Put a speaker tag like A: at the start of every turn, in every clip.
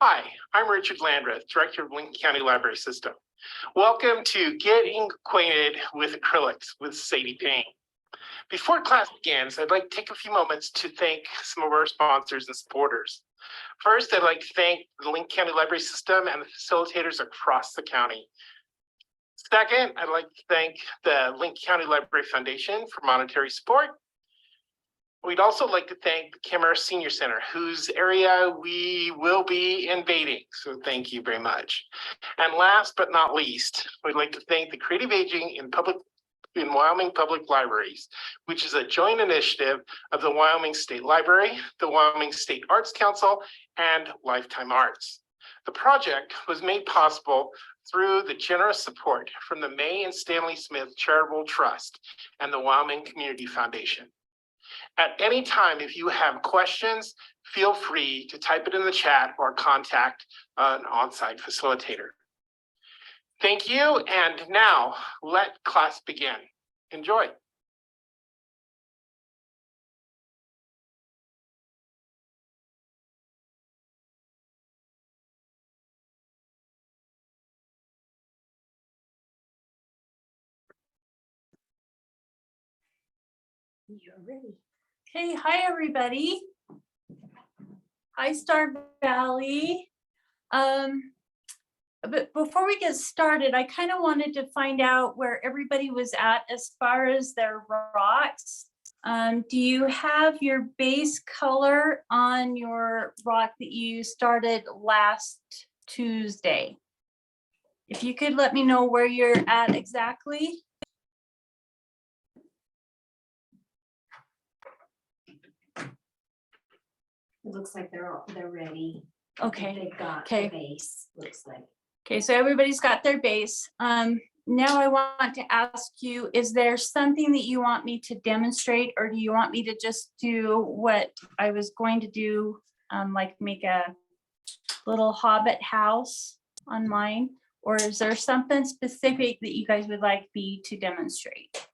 A: Hi, I'm Richard Landreth, Director of Lincoln County Library System. Welcome to Getting Acquainted with Acrylics with Sadie Payne. Before class begins, I'd like to take a few moments to thank some of our sponsors and supporters. First, I'd like to thank the Lincoln County Library System and the facilitators across the county. Second, I'd like to thank the Lincoln County Library Foundation for monetary support. We'd also like to thank the Camera Senior Center, whose area we will be invading. So thank you very much. And last but not least, we'd like to thank the Creative Aging in Wyoming Public Libraries, which is a joint initiative of the Wyoming State Library, the Wyoming State Arts Council, and Lifetime Arts. The project was made possible through the generous support from the May and Stanley Smith Charitable Trust and the Wyoming Community Foundation. At any time, if you have questions, feel free to type it in the chat or contact an on-site facilitator. Thank you, and now let class begin. Enjoy.
B: You're ready. Okay, hi everybody. Hi Star Valley. But before we get started, I kind of wanted to find out where everybody was at as far as their rocks. Do you have your base color on your rock that you started last Tuesday? If you could let me know where you're at exactly.
C: It looks like they're ready.
B: Okay.
C: They've got the base, looks like.
B: Okay, so everybody's got their base. Now I want to ask you, is there something that you want me to demonstrate, or do you want me to just do what I was going to do, like make a little hobbit house on mine? Or is there something specific that you guys would like me to demonstrate?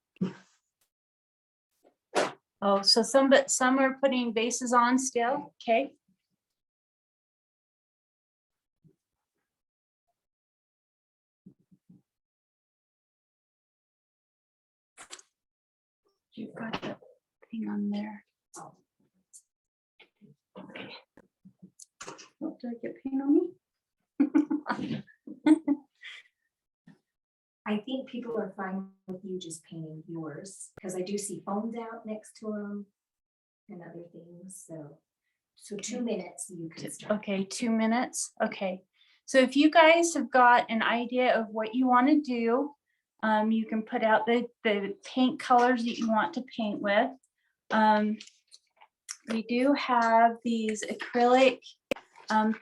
B: Oh, so some are putting bases on still, okay. You've got that thing on there. Okay. Oh, did I get paint on me?
C: I think people are fine with you just painting yours, because I do see phones out next to them and other things, so 2 minutes you can start.
B: Okay, 2 minutes, okay. So if you guys have got an idea of what you want to do, you can put out the paint colors that you want to paint with. We do have these acrylic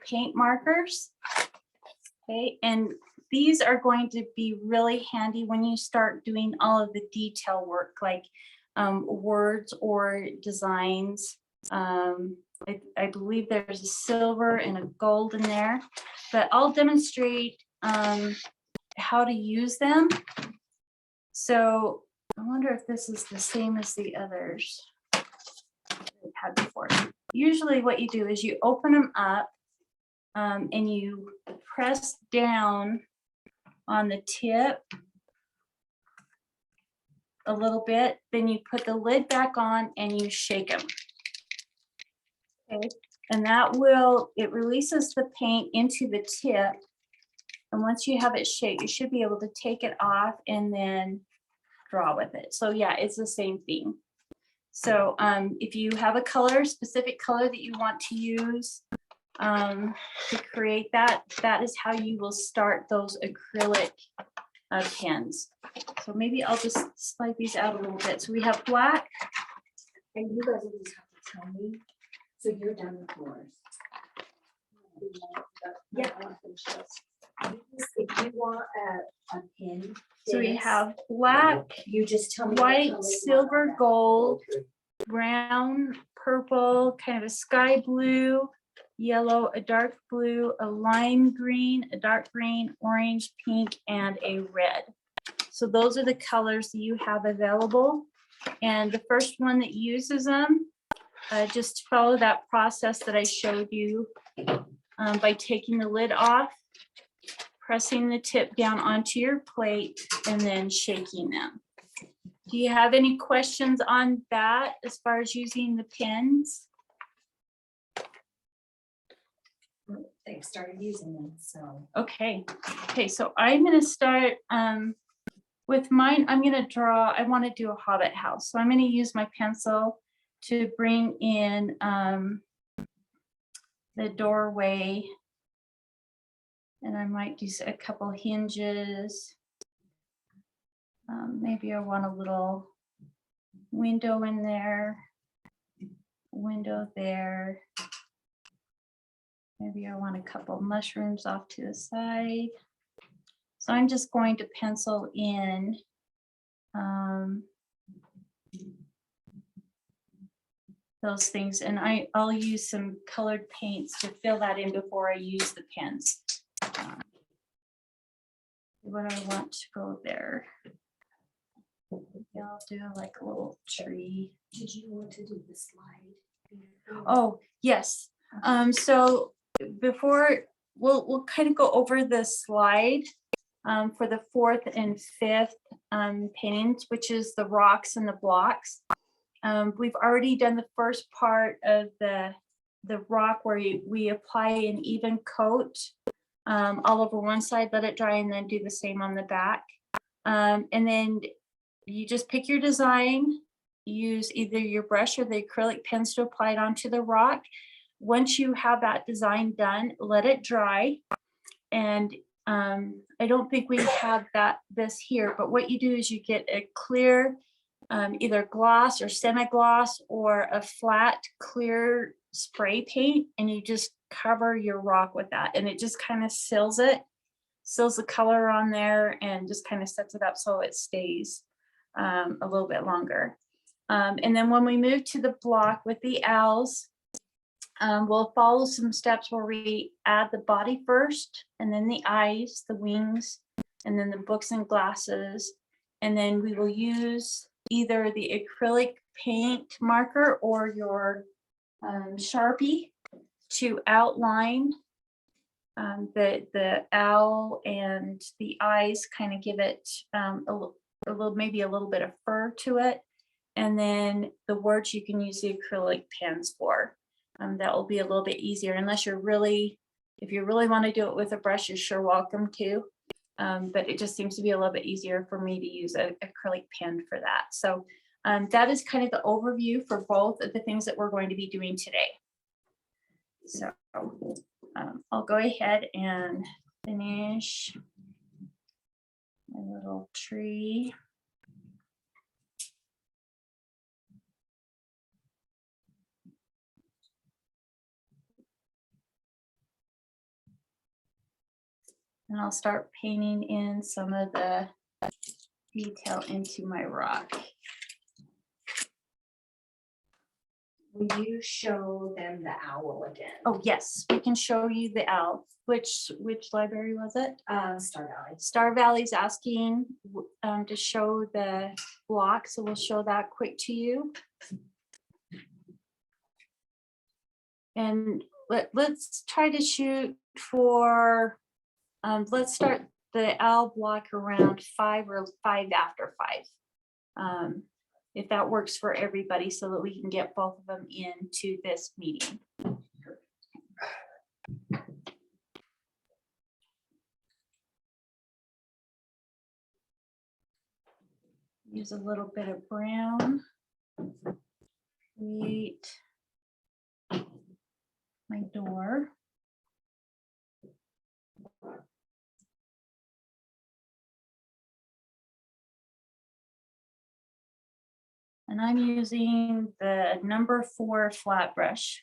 B: paint markers, okay, and these are going to be really handy when you start doing all of the detail work, like words or designs. I believe there's a silver and a gold in there, but I'll demonstrate how to use them. So I wonder if this is the same as the others we've had before. Usually what you do is you open them up and you press down on the tip a little bit, then you put the lid back on and you shake them. Okay, and it releases the paint into the tip. And once you have it shake, you should be able to take it off and then draw with it. So yeah, it's the same thing. So if you have a specific color that you want to use to create that, that is how you will start those acrylic pens. So maybe I'll just slide these out a little bit. So we have black.
C: And you guys will just have to tell me, so you're done with yours. Yeah. If you want a pin.
B: So we have black,
C: you just tell me
B: white, silver, gold, brown, purple, kind of a sky blue, yellow, a dark blue, a lime green, a dark green, orange, pink, and a red. So those are the colors that you have available. And the first one that uses them, just follow that process that I showed you. by taking the lid off, pressing the tip down onto your plate, and then shaking them. Do you have any questions on that as far as using the pins?
C: They've started using them, so.
B: Okay, so I'm gonna start with mine. I'm gonna draw, I want to do a hobbit house. So I'm gonna use my pencil to bring in the doorway. And I might do a couple hinges. Maybe I want a little window in there, window there. Maybe I want a couple mushrooms off to the side. So I'm just going to pencil in those things, and I'll use some colored paints to fill that in before I use the pens. What I want to go there. I'll do like a little tree.
C: Did you want to do the slide?
B: Oh, yes. So before we'll kind of go over the slide for the 4th and 5th paintings, which is the rocks and the blocks. We've already done the first part of the rock where we apply an even coat all over one side, let it dry, and then do the same on the back. And then you just pick your design, use either your brush or the acrylic pens to apply it onto the rock. Once you have that design done, let it dry. And I don't think we have this here, but what you do is you get a clear, either gloss or semi-gloss or a flat clear spray paint, and you just cover your rock with that, and it just kind of seals the color on there and just kind of sets it up so it stays a little bit longer. And then when we move to the block with the owls, we'll follow some steps where we add the body first, and then the eyes, the wings, and then the books and glasses. And then we will use either the acrylic paint marker or your Sharpie to outline the owl and the eyes, kind of give it maybe a little bit of fur to it. And then the words you can use the acrylic pens for. That will be a little bit easier, unless if you really want to do it with a brush, you're sure welcome to. But it just seems to be a little bit easier for me to use an acrylic pen for that. So that is kind of the overview for both of the things that we're going to be doing today. So I'll go ahead and finish my little tree. And I'll start painting in some of the detail into my rock.
C: Will you show them the owl again?
B: Oh, yes, we can show you the owl. Which library was it?
C: Star Valley.
B: Star Valley's asking to show the block, so we'll show that quick to you. And let's try to shoot for, let's start the owl block around 5 or 5 after 5. If that works for everybody, so that we can get both of them into this meeting. Use a little bit of brown. Create my door. And I'm using the number 4 flat brush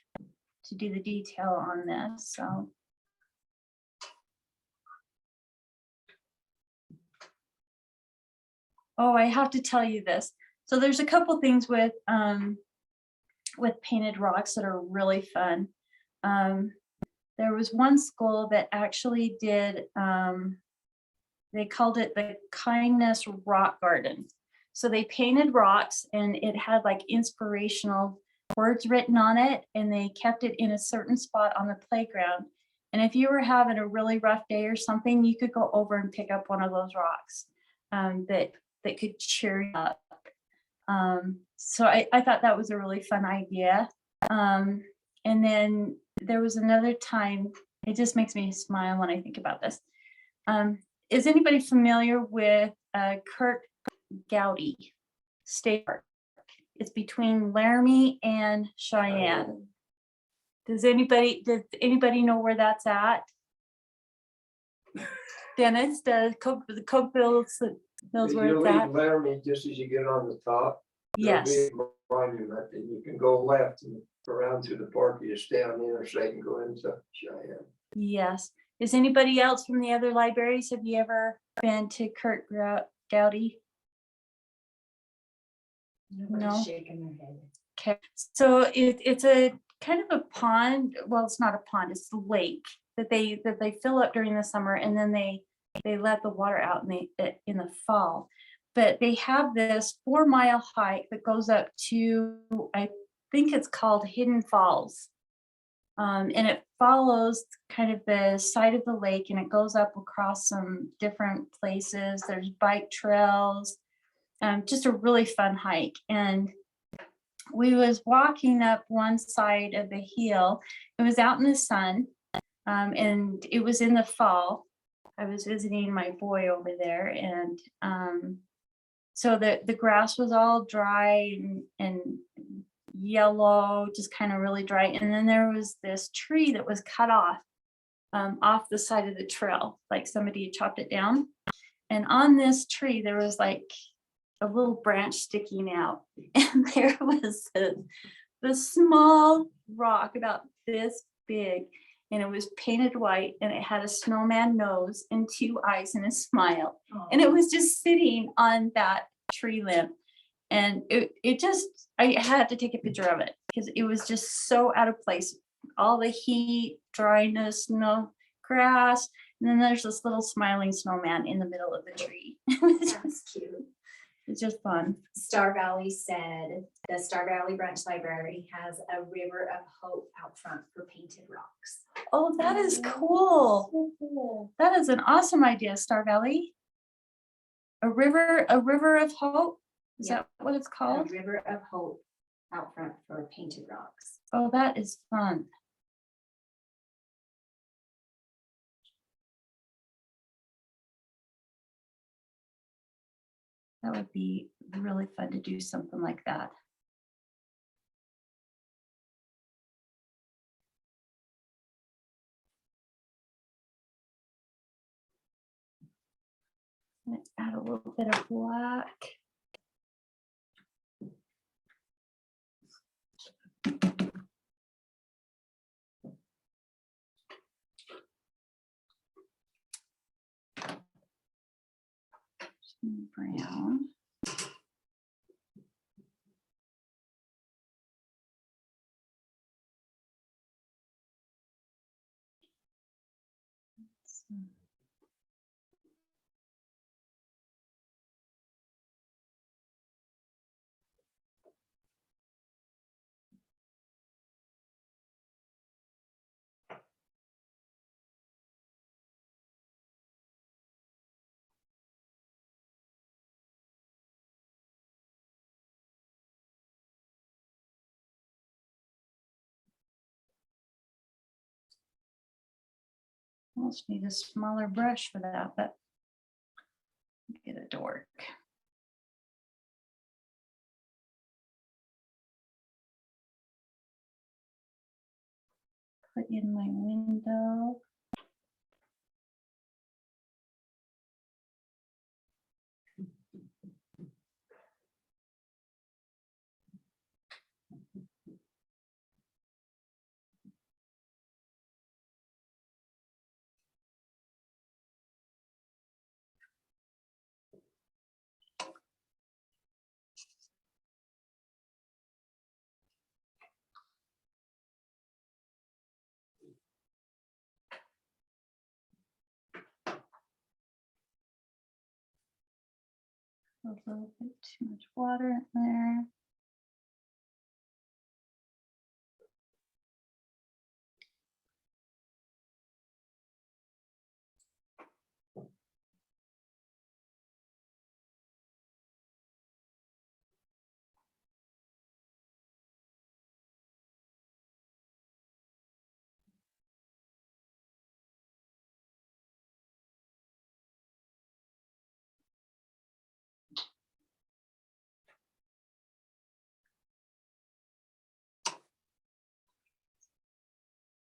B: to do the detail on this. So oh, I have to tell you this. So there's a couple things with painted rocks that are really fun. There was one school that actually did, they called it the Kindness Rock Garden. So they painted rocks, and it had like inspirational words written on it, and they kept it in a certain spot on the playground. And if you were having a really rough day or something, you could go over and pick up one of those rocks that could cheer you up. So I thought that was a really fun idea. And then there was another time, it just makes me smile when I think about this. Is anybody familiar with Kirk Gowdy State Park? It's between Laramie and Cheyenne. Does anybody know where that's at? Dennis, the Coke Bills knows where
D: You
B: it's at.
D: leave Laramie just as you get on the top. there'll be
B: Yes.
D: a monument, and you can go left and around through the park, you stay on the interstate and go into Cheyenne.
B: Yes. Is anybody else from the other libraries? Have you ever been to Kirk Gowdy? No.
C: Shaking their head.
B: Okay, so it's a kind of a pond. Well, it's not a pond, it's a lake that they fill up during the summer, and then they let the water out in the fall. But they have this 4-mile hike that goes up to, I think it's called Hidden Falls. And it follows kind of the side of the lake, and it goes up across some different places. There's bike trails, just a really fun hike. And we was walking up one side of the hill. It was out in the sun, and it was in the fall. I was visiting my boy over there, and so the grass was all dry and yellow, just kind of really dry. And then there was this tree that was cut off the side of the trail, like somebody had chopped it down. And on this tree, there was like a little branch sticking out, and there was the small rock about this big, and it was painted white, and it had a snowman nose and 2 eyes and a smile, and it was just sitting on that tree limb. And it just, I had to take a picture of it because it was just so out of place. All the heat, dryness, no grass, and then there's this little smiling snowman in the middle of the tree.
C: That's cute.
B: It's just fun.
C: Star Valley said the Star Valley Branch Library has a river of hope out front for painted rocks.
B: Oh, that is cool.
C: So cool.
B: That is an awesome idea, Star Valley. A river of hope. Is
C: Yeah.
B: that what it's
C: A
B: called?
C: river of hope out front for painted rocks.
B: Oh, that is fun. That would be really fun to do something like that. Let's add a little bit of black. Some brown. Almost need a smaller brush for that, but get it to work. Put in my window. A little bit too much water in there.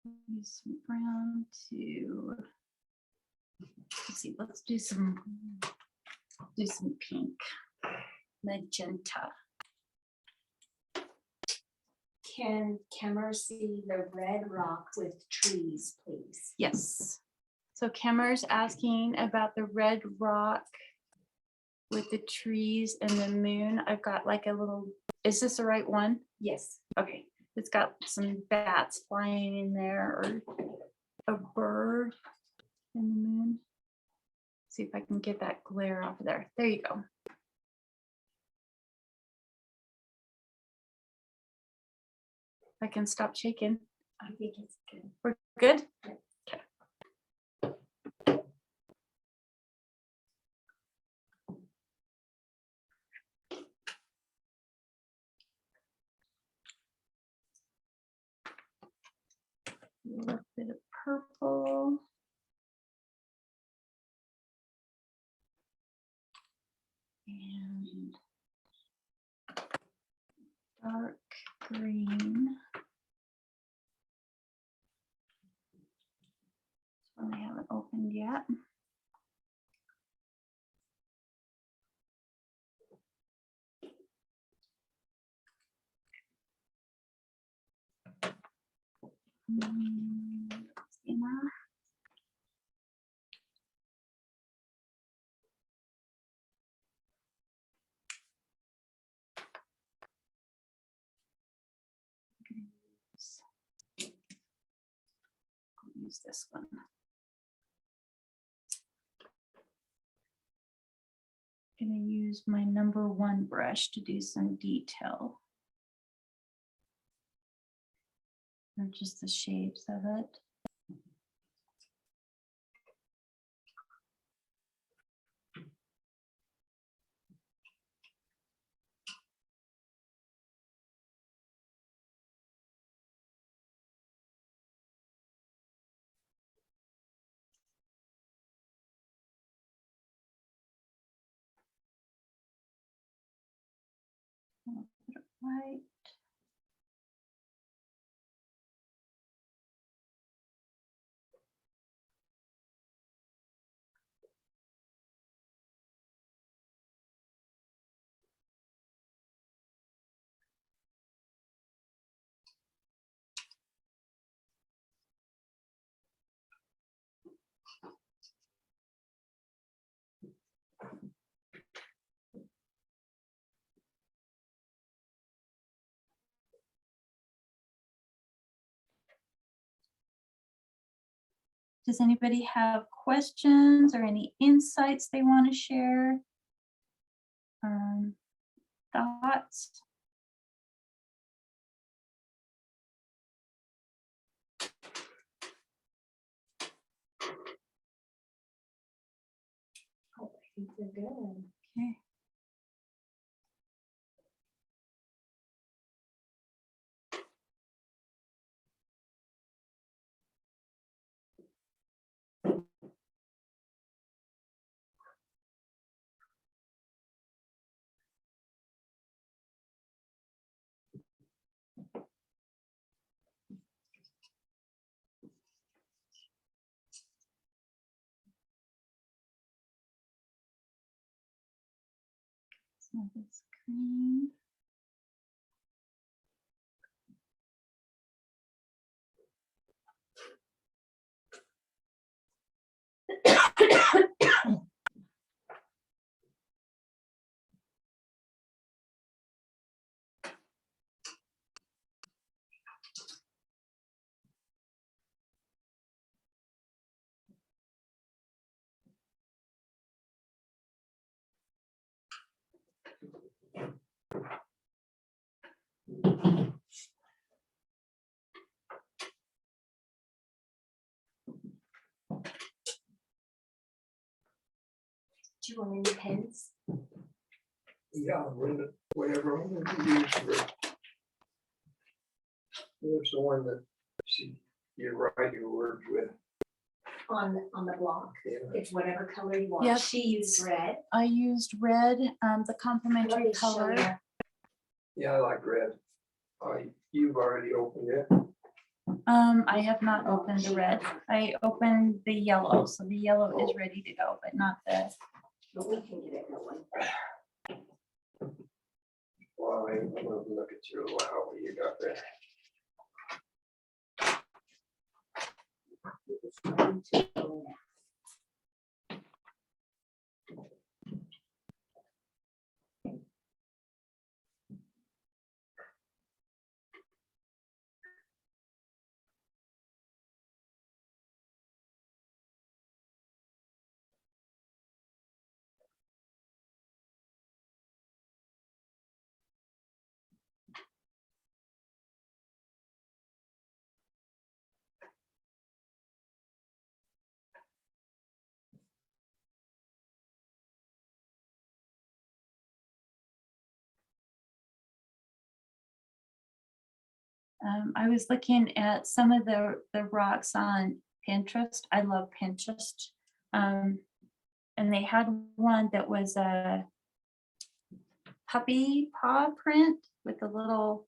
B: Use some brown to, let's see, let's do some pink, magenta.
C: Can camera see the red rock with trees, please?
B: Yes. So Kimmer's asking about the red rock with the trees and the moon. I've got like a little, is this the right one?
C: Yes.
B: Okay, it's got some bats flying in there or a bird in the moon. See if I can get that glare off of there. There you go. I can stop shaking.
C: I think it's good.
B: We're good?
C: Yep.
B: Okay. A little bit of purple. And dark green. This one I haven't opened yet. Enough. Use this one. Gonna use my #1 brush to do some detail. Or just the shapes of it. A little bit of white. Does anybody have questions or any insights they want to share? Thoughts?
C: Oh, I think they're good.
B: Okay. So this green.
C: Do you want any pens?
D: Yeah, whatever I'm gonna use for. There's the one that, see, you write your words with.
C: On the block,
D: Yeah.
C: it's whatever color you want.
B: Yep.
C: She used red.
B: I used red, the
C: Let
B: complementary
C: me show
B: color.
C: you.
D: Yeah, I like red. You've already opened it.
B: I have not opened the red. I opened the yellow, so the yellow is ready to go, but not the,
C: But we can get it going.
D: Well, I'm gonna look at you, wow, what you got there.
C: It's going to go now.
B: I was looking at some of the rocks on Pinterest. I love Pinterest. And they had one that was a puppy paw print with a little,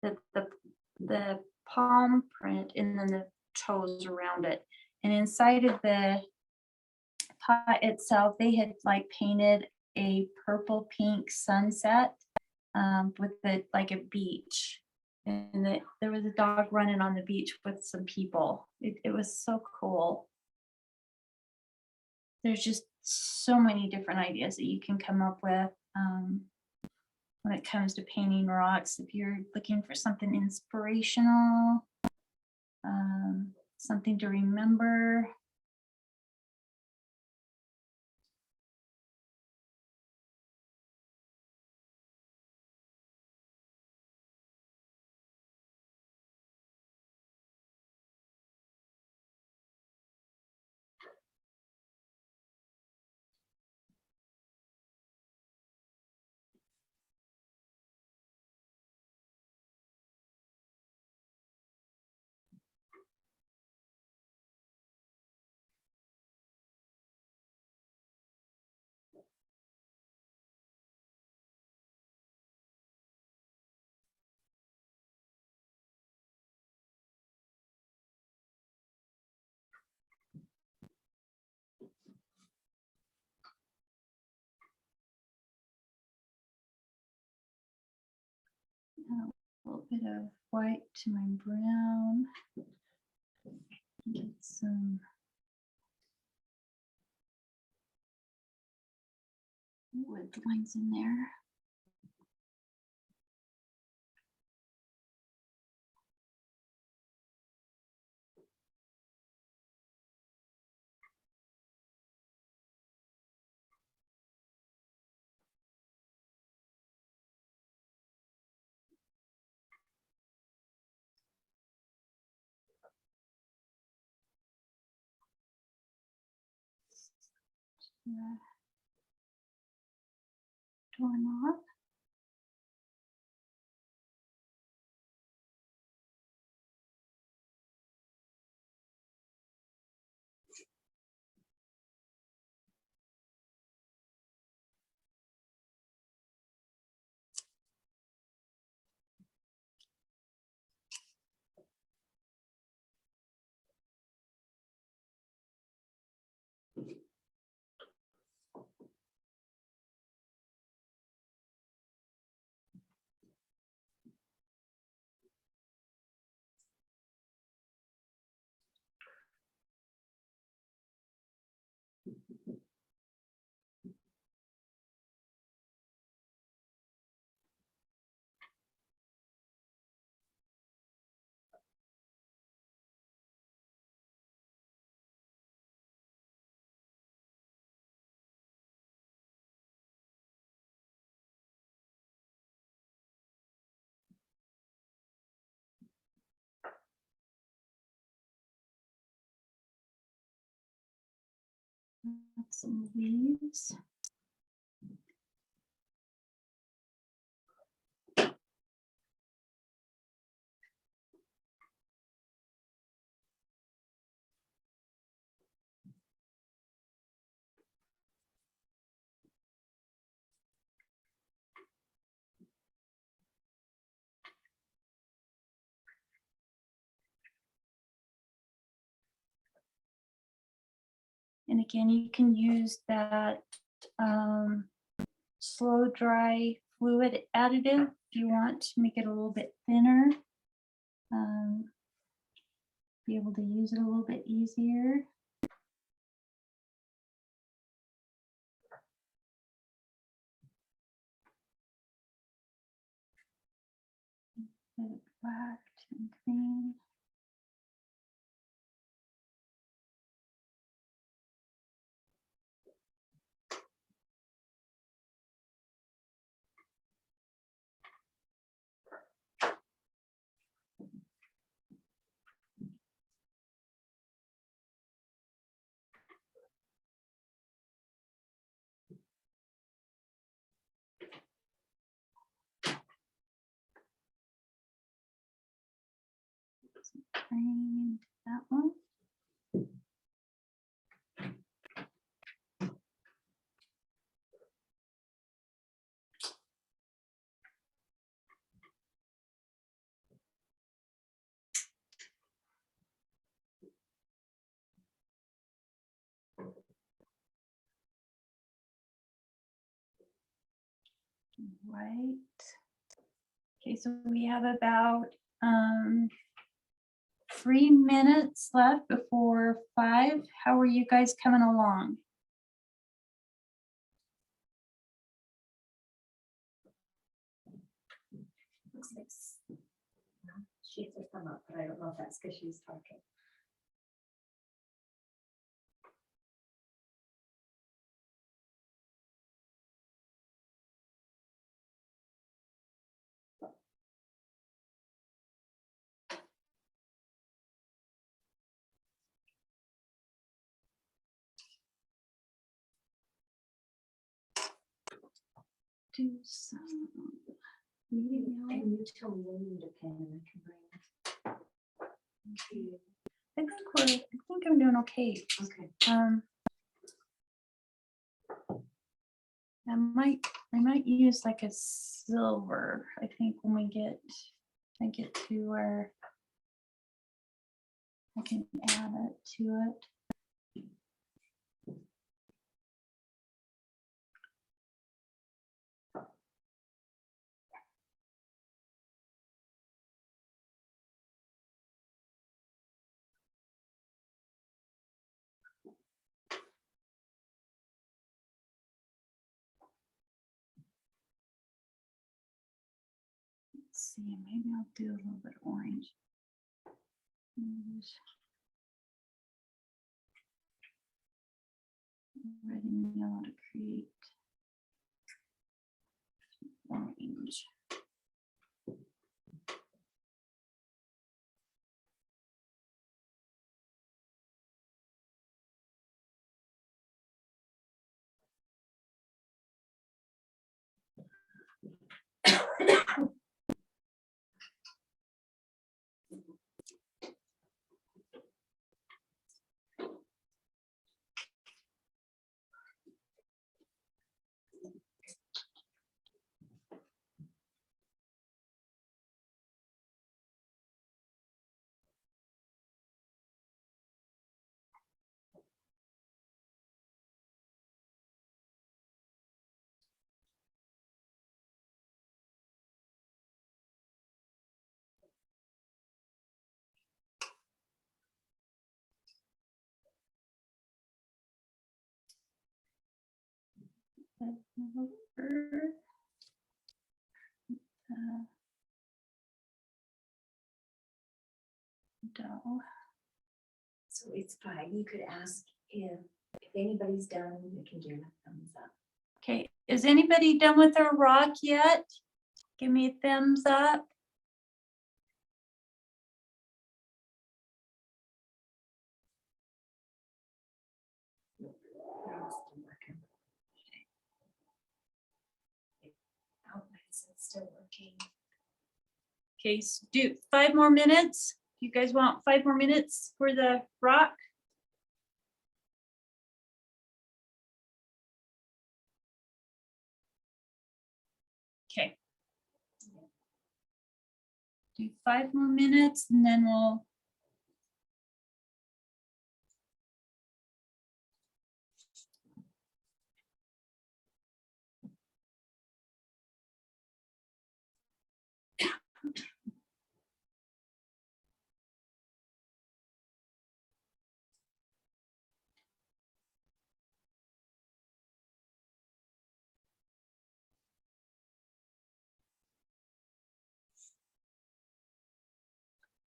B: the palm print and then the toes around it. And inside of the pot itself, they had like painted a purple pink sunset with like a beach. And there was a dog running on the beach with some people. It was so cool. There's just so many different ideas that you can come up with when it comes to painting rocks. If you're looking for something inspirational, something to remember. A little bit of white to my brown. Get some wood lines in there. Doorknob. Some leaves. And again, you can use that slow dry fluid additive if you want to make it a little bit thinner. Be able to use it a little bit easier. Bit of black and green. Green, that one. Right. Okay, so we have about 3 minutes left before 5. How are you guys coming along?
C: Looks like she has her thumb up, but I don't know if that's because she's talking.
B: Do some reading now.
C: And you tell me when you need a pen and I can bring it.
B: I think I'm doing okay.
C: Okay.
B: I might use like a silver. I think when I get to where I can add it to it. Let's see, maybe I'll do a little bit of orange. Red and yellow to create orange. Dough.
C: So it's fine. You could ask if anybody's done, you can do a thumbs up.
B: Okay, is anybody done with their rock yet? Give me a thumbs up.
C: Oh, it's still working.
B: Okay, so do 5 more minutes. You guys want 5 more minutes for the rock? Okay. Do 5 more minutes and then we'll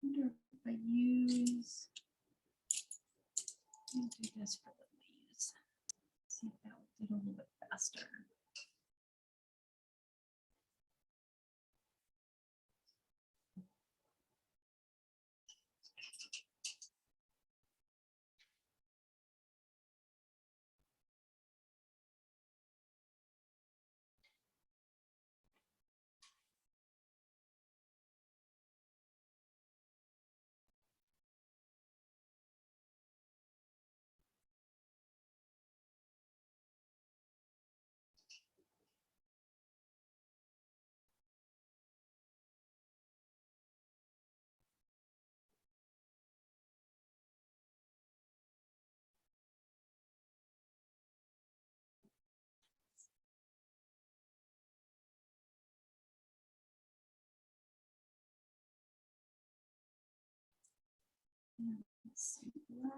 B: wonder if I use. I'll do this for the leaves. See if that will do a little bit faster. Let's see, black.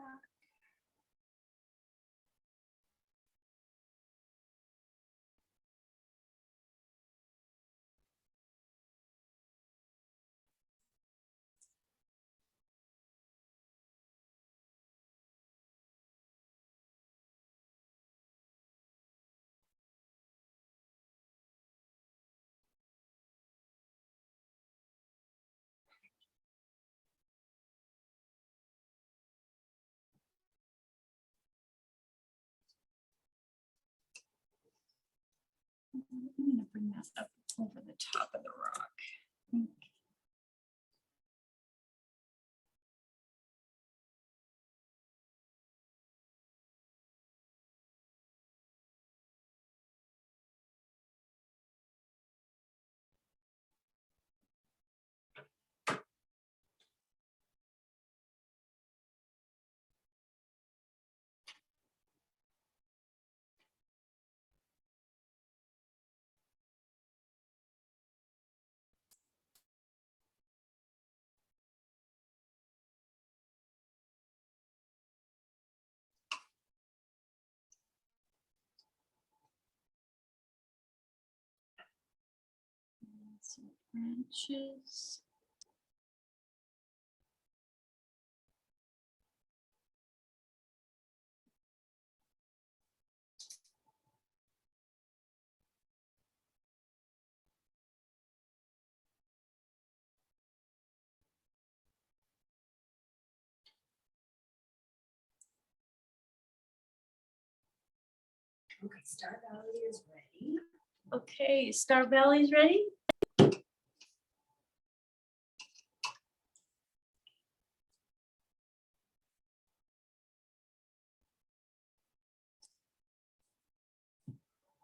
B: I'm gonna bring that up over the top of the rock. Some branches.
C: Okay, Star Valley is ready.
B: Okay, Star Valley's ready?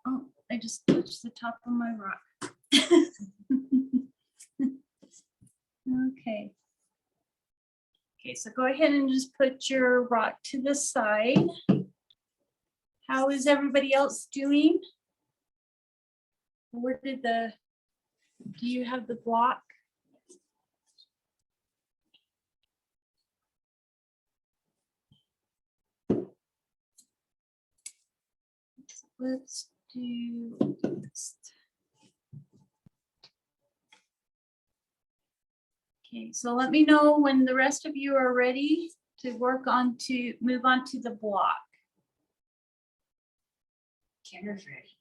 B: Oh, I just touched the top of my rock. Okay. Okay, so go ahead and just put your rock to the side. How is everybody else doing? Where did do you have the block? Let's do this. Okay, so let me know when the rest of you are ready to move on to the block.
C: Kenner's ready.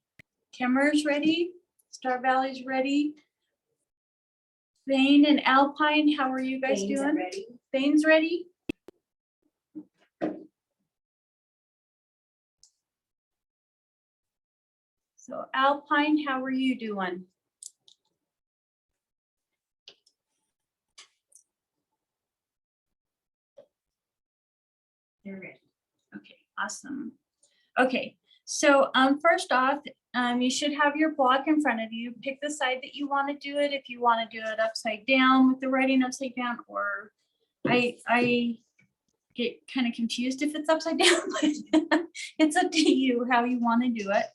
B: Kimmer's ready, Star Valley's ready. Vane and Alpine, how are you guys
C: Veins are
B: doing?
C: ready.
B: Vane's ready? So Alpine, how are you doing?
C: They're ready.
B: Okay, awesome. Okay, so first off, you should have your block in front of you. Pick the side that you want to do it. If you want to do it upside down with the writing upside down, or I get kind of confused if it's upside down, but it's up to you how you want to do it.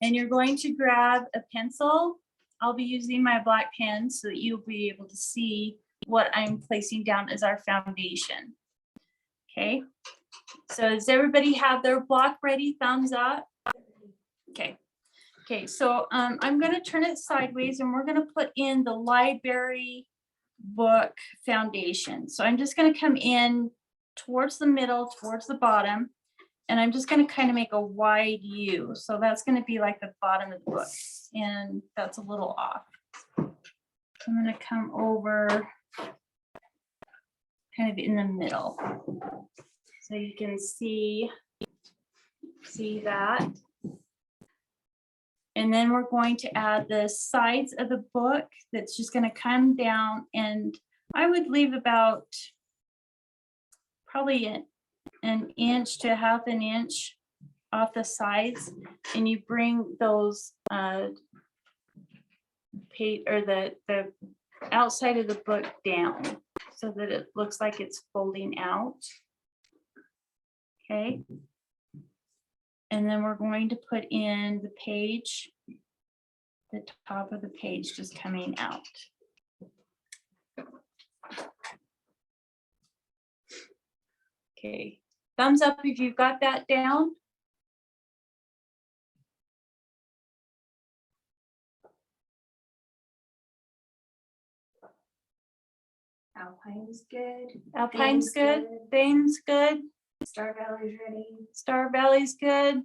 B: And you're going to grab a pencil. I'll be using my black pen so that you'll be able to see what I'm placing down as our foundation. Okay, so does everybody have their block ready? Thumbs up. Okay. Okay, so I'm going to turn it sideways and we're going to put in the library book foundation. So I'm just gonna come in towards the middle, towards the bottom, and I'm just gonna kind of make a wide U. So that's gonna be like the bottom of the book, and that's a little off. So I'm gonna come over kind of in the middle. So you can see that. And then we're going to add the sides of the book that's just going to come down, and I would leave about probably an inch to half an inch off the sides, and you bring those page or the outside of the book down so that it looks like it's folding out. Okay. And then we're going to put in the page, the top of the page just coming out. Okay, thumbs up if you've got that down.
C: Alpine's good.
B: Alpine's
C: Bane's
B: good, Bane's good,
C: Star Valley's ready.
B: Star Valley's good.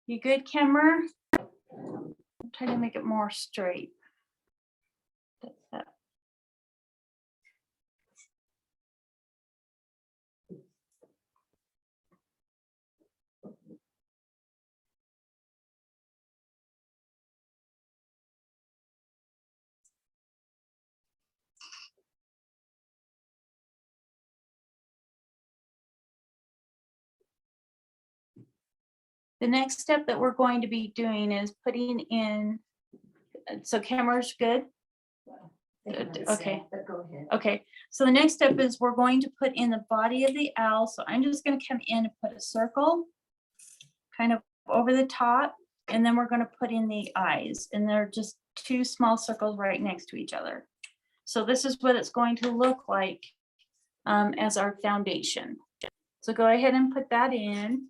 B: You good, Kimmer? I'm trying to make it more straight. The next step that we're going to be doing is putting in, so camera's good.
C: They can
B: Okay.
C: understand, but go ahead.
B: Okay, so the next step is we're going to put in the body of the owl. So I'm just going to come in and put a circle kind of over the top, and then we're going to put in the eyes, and they're just two small circles right next to each other. So this is what it's going to look like as our foundation. So go ahead and put that in.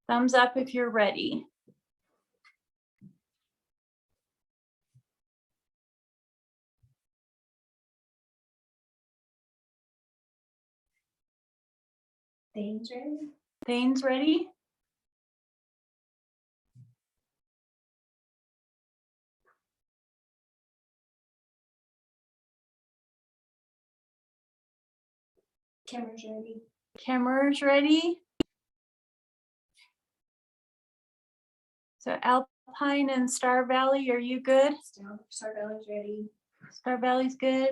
B: Thumbs up if you're ready.
C: Dane's ready.
B: Thane's ready?
C: Camera's ready.
B: Camera's ready? So Alpine and Star Valley, are you good?
C: Star Valley's ready.
B: Star Valley's good.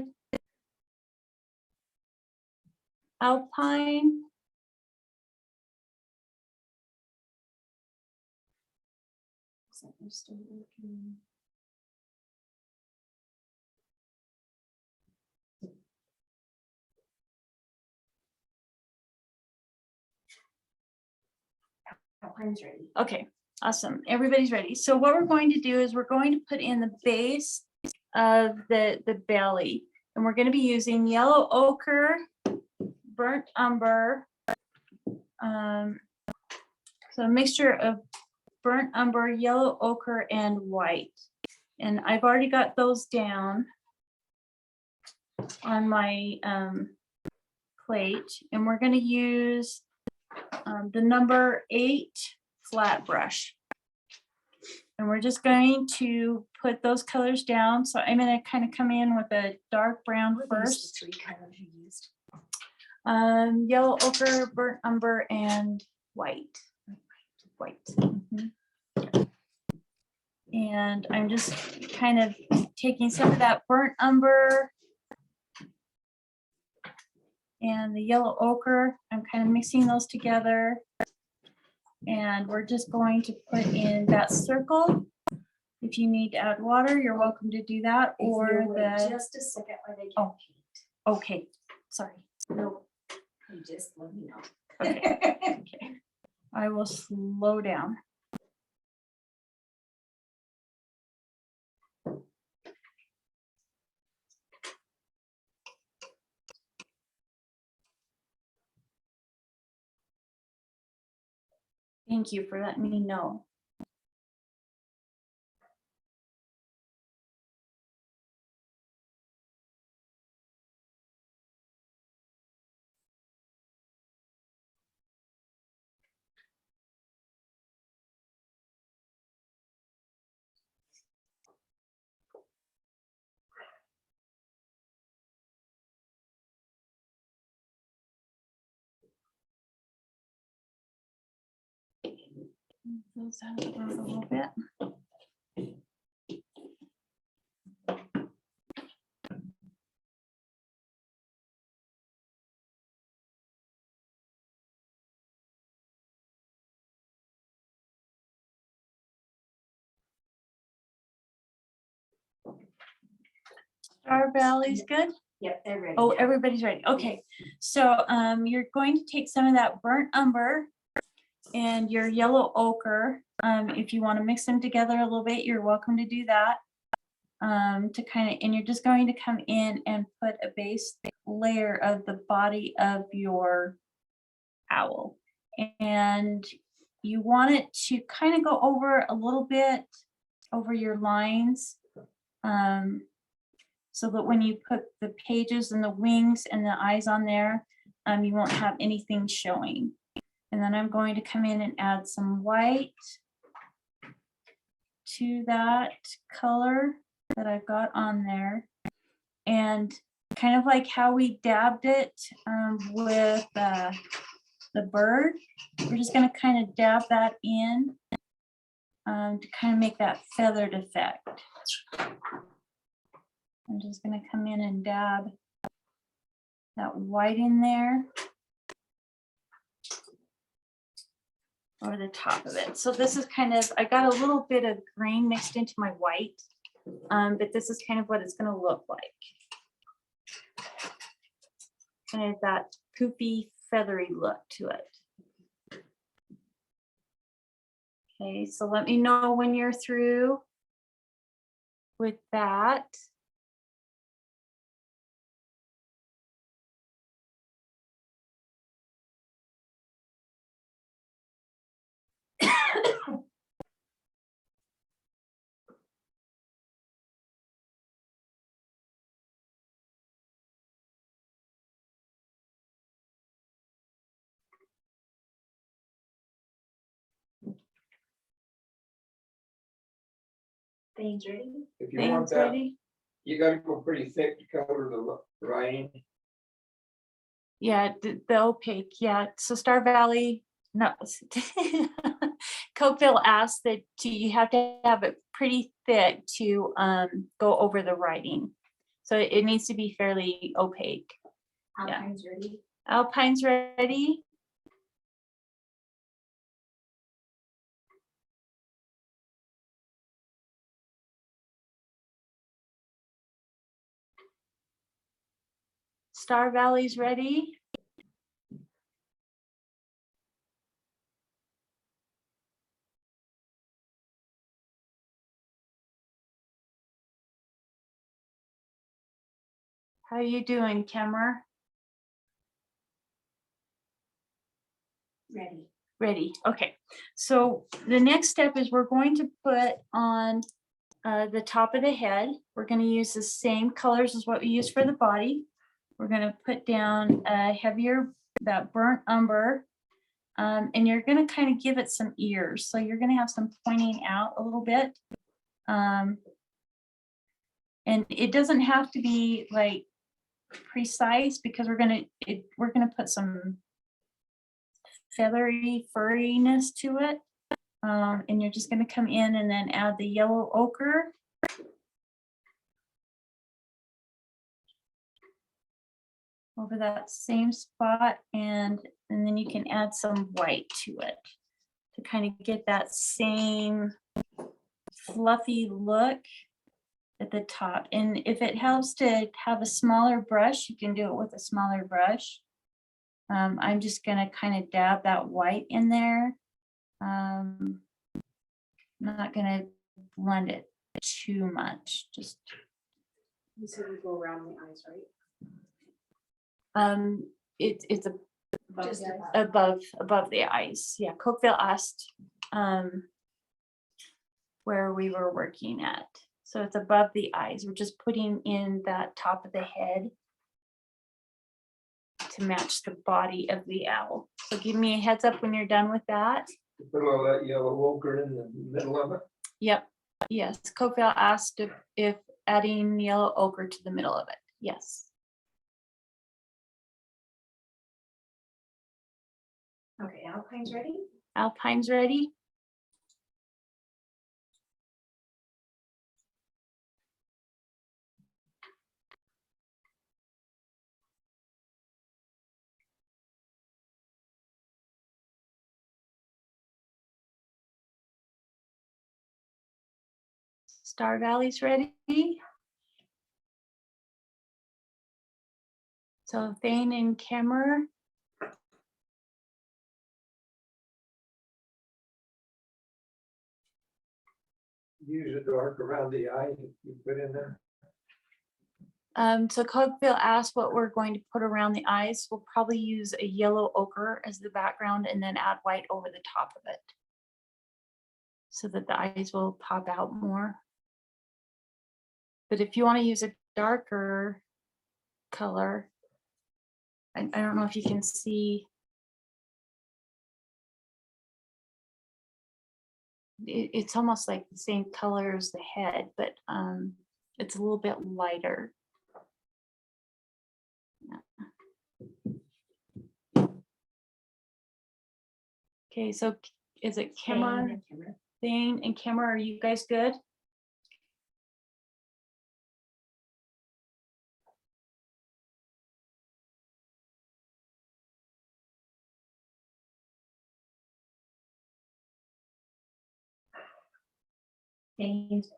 B: Alpine.
C: We're still working. Alpine's ready.
B: Okay, awesome. Everybody's ready. So what we're going to do is we're going to put in the base of the belly, and we're going to be using yellow ochre, burnt umber, so a mixture of burnt umber, yellow ochre, and white. And I've already got those down on my plate, and we're going to use the number 8 flat brush. And we're just going to put those colors down. So I'm going to kind of come in with a dark brown
C: What are these
B: first.
C: 3 colors you used?
B: Yellow ochre, burnt umber, and white. White. Mhm. And I'm just kind of taking some of that burnt umber and the yellow ochre. I'm kind of mixing those together. And we're just going to put in that circle. If you need to add water, you're welcome to do that. Or
C: If you'll wait
B: the,
C: just a second while they
B: Oh.
C: can
B: okay, sorry.
C: paint. No, you just let me know.
B: Okay. Okay. I will slow down. Thank you for letting me know. Move those out of the road a little bit. Star Valley's good?
C: Yep, they're ready.
B: Oh,
C: now.
B: everybody's ready. Okay, so you're going to take some of that burnt umber and your yellow ochre. If you want to mix them together a little bit, you're welcome to do that. To kind of, and you're just going to come in and put a base layer of the body of your owl. And you want it to kind of go over a little bit over your lines. So that when you put the pages and the wings and the eyes on there, you won't have anything showing. And then I'm going to come in and add some white to that color that I've got on there. And kind of like how we dabbed it with the bird, we're just going to kind of dab that in to kind of make that feathered effect. I'm just going to come in and dab that white in there over the top of it. So this is kind of, I got a little bit of green mixed into my white, but this is kind of what it's going to look like. Kind of that poofy, feathery look to it. Okay, so let me know when you're through with that.
C: Things ready?
D: If you want
B: Thanks,
D: that,
B: ready?
D: you gotta go pretty thick to cover the writing.
B: Yeah, the opaque, yeah. So Star Valley, no. Cokeville asked that you have to have it pretty thick to go over the writing. So it needs to be fairly opaque. Yeah.
C: Alpine's ready.
B: Alpine's ready. Star Valley's ready. How you doing, Kemmer?
C: Ready.
B: Ready. Okay. So the next step is we're going to put on the top of the head. We're going to use the same colors as what we used for the body. We're going to put down a heavier, that burnt umber, and you're going to kind of give it some ears. So you're going to have some pointing out a little bit. And it doesn't have to be like precise because we're going to put some feathery furriness to it. And you're just going to come in and then add the yellow ochre. Over that same spot, and then you can add some white to it to kind of get that same fluffy look at the top. And if it helps to have a smaller brush, you can do it with a smaller brush. I'm just going to kind of dab that white in there. I'm not going to blend it too much. Just
E: You said we go around the eyes, right?
B: it's a
C: Just above.
B: above the eyes. Yeah, Cokeville asked where we were working at. So it's above the eyes. We're just putting in that top of the head to match the body of the owl. So give me a heads up when you're done with that.
D: Put all that yellow ochre in the middle of it.
B: Yep, yes, Cokeville asked if adding yellow ochre to the middle of it. Yes.
C: Okay, Alpine's ready?
B: Alpine's ready. Star Valley's ready. So Thane and Kemmer.
D: Use a dark around the eye you put in there.
B: So Cokeville asked what we're going to put around the eyes. We'll probably use a yellow ochre as the background and then add white over the top of it, so that the eyes will pop out more. But if you want to use a darker color, I don't know if you can see. It's almost like the same color as the head, but it's a little bit lighter. Yeah. Okay, so is it Kemmer, Thane and Kemmer? Are you guys good?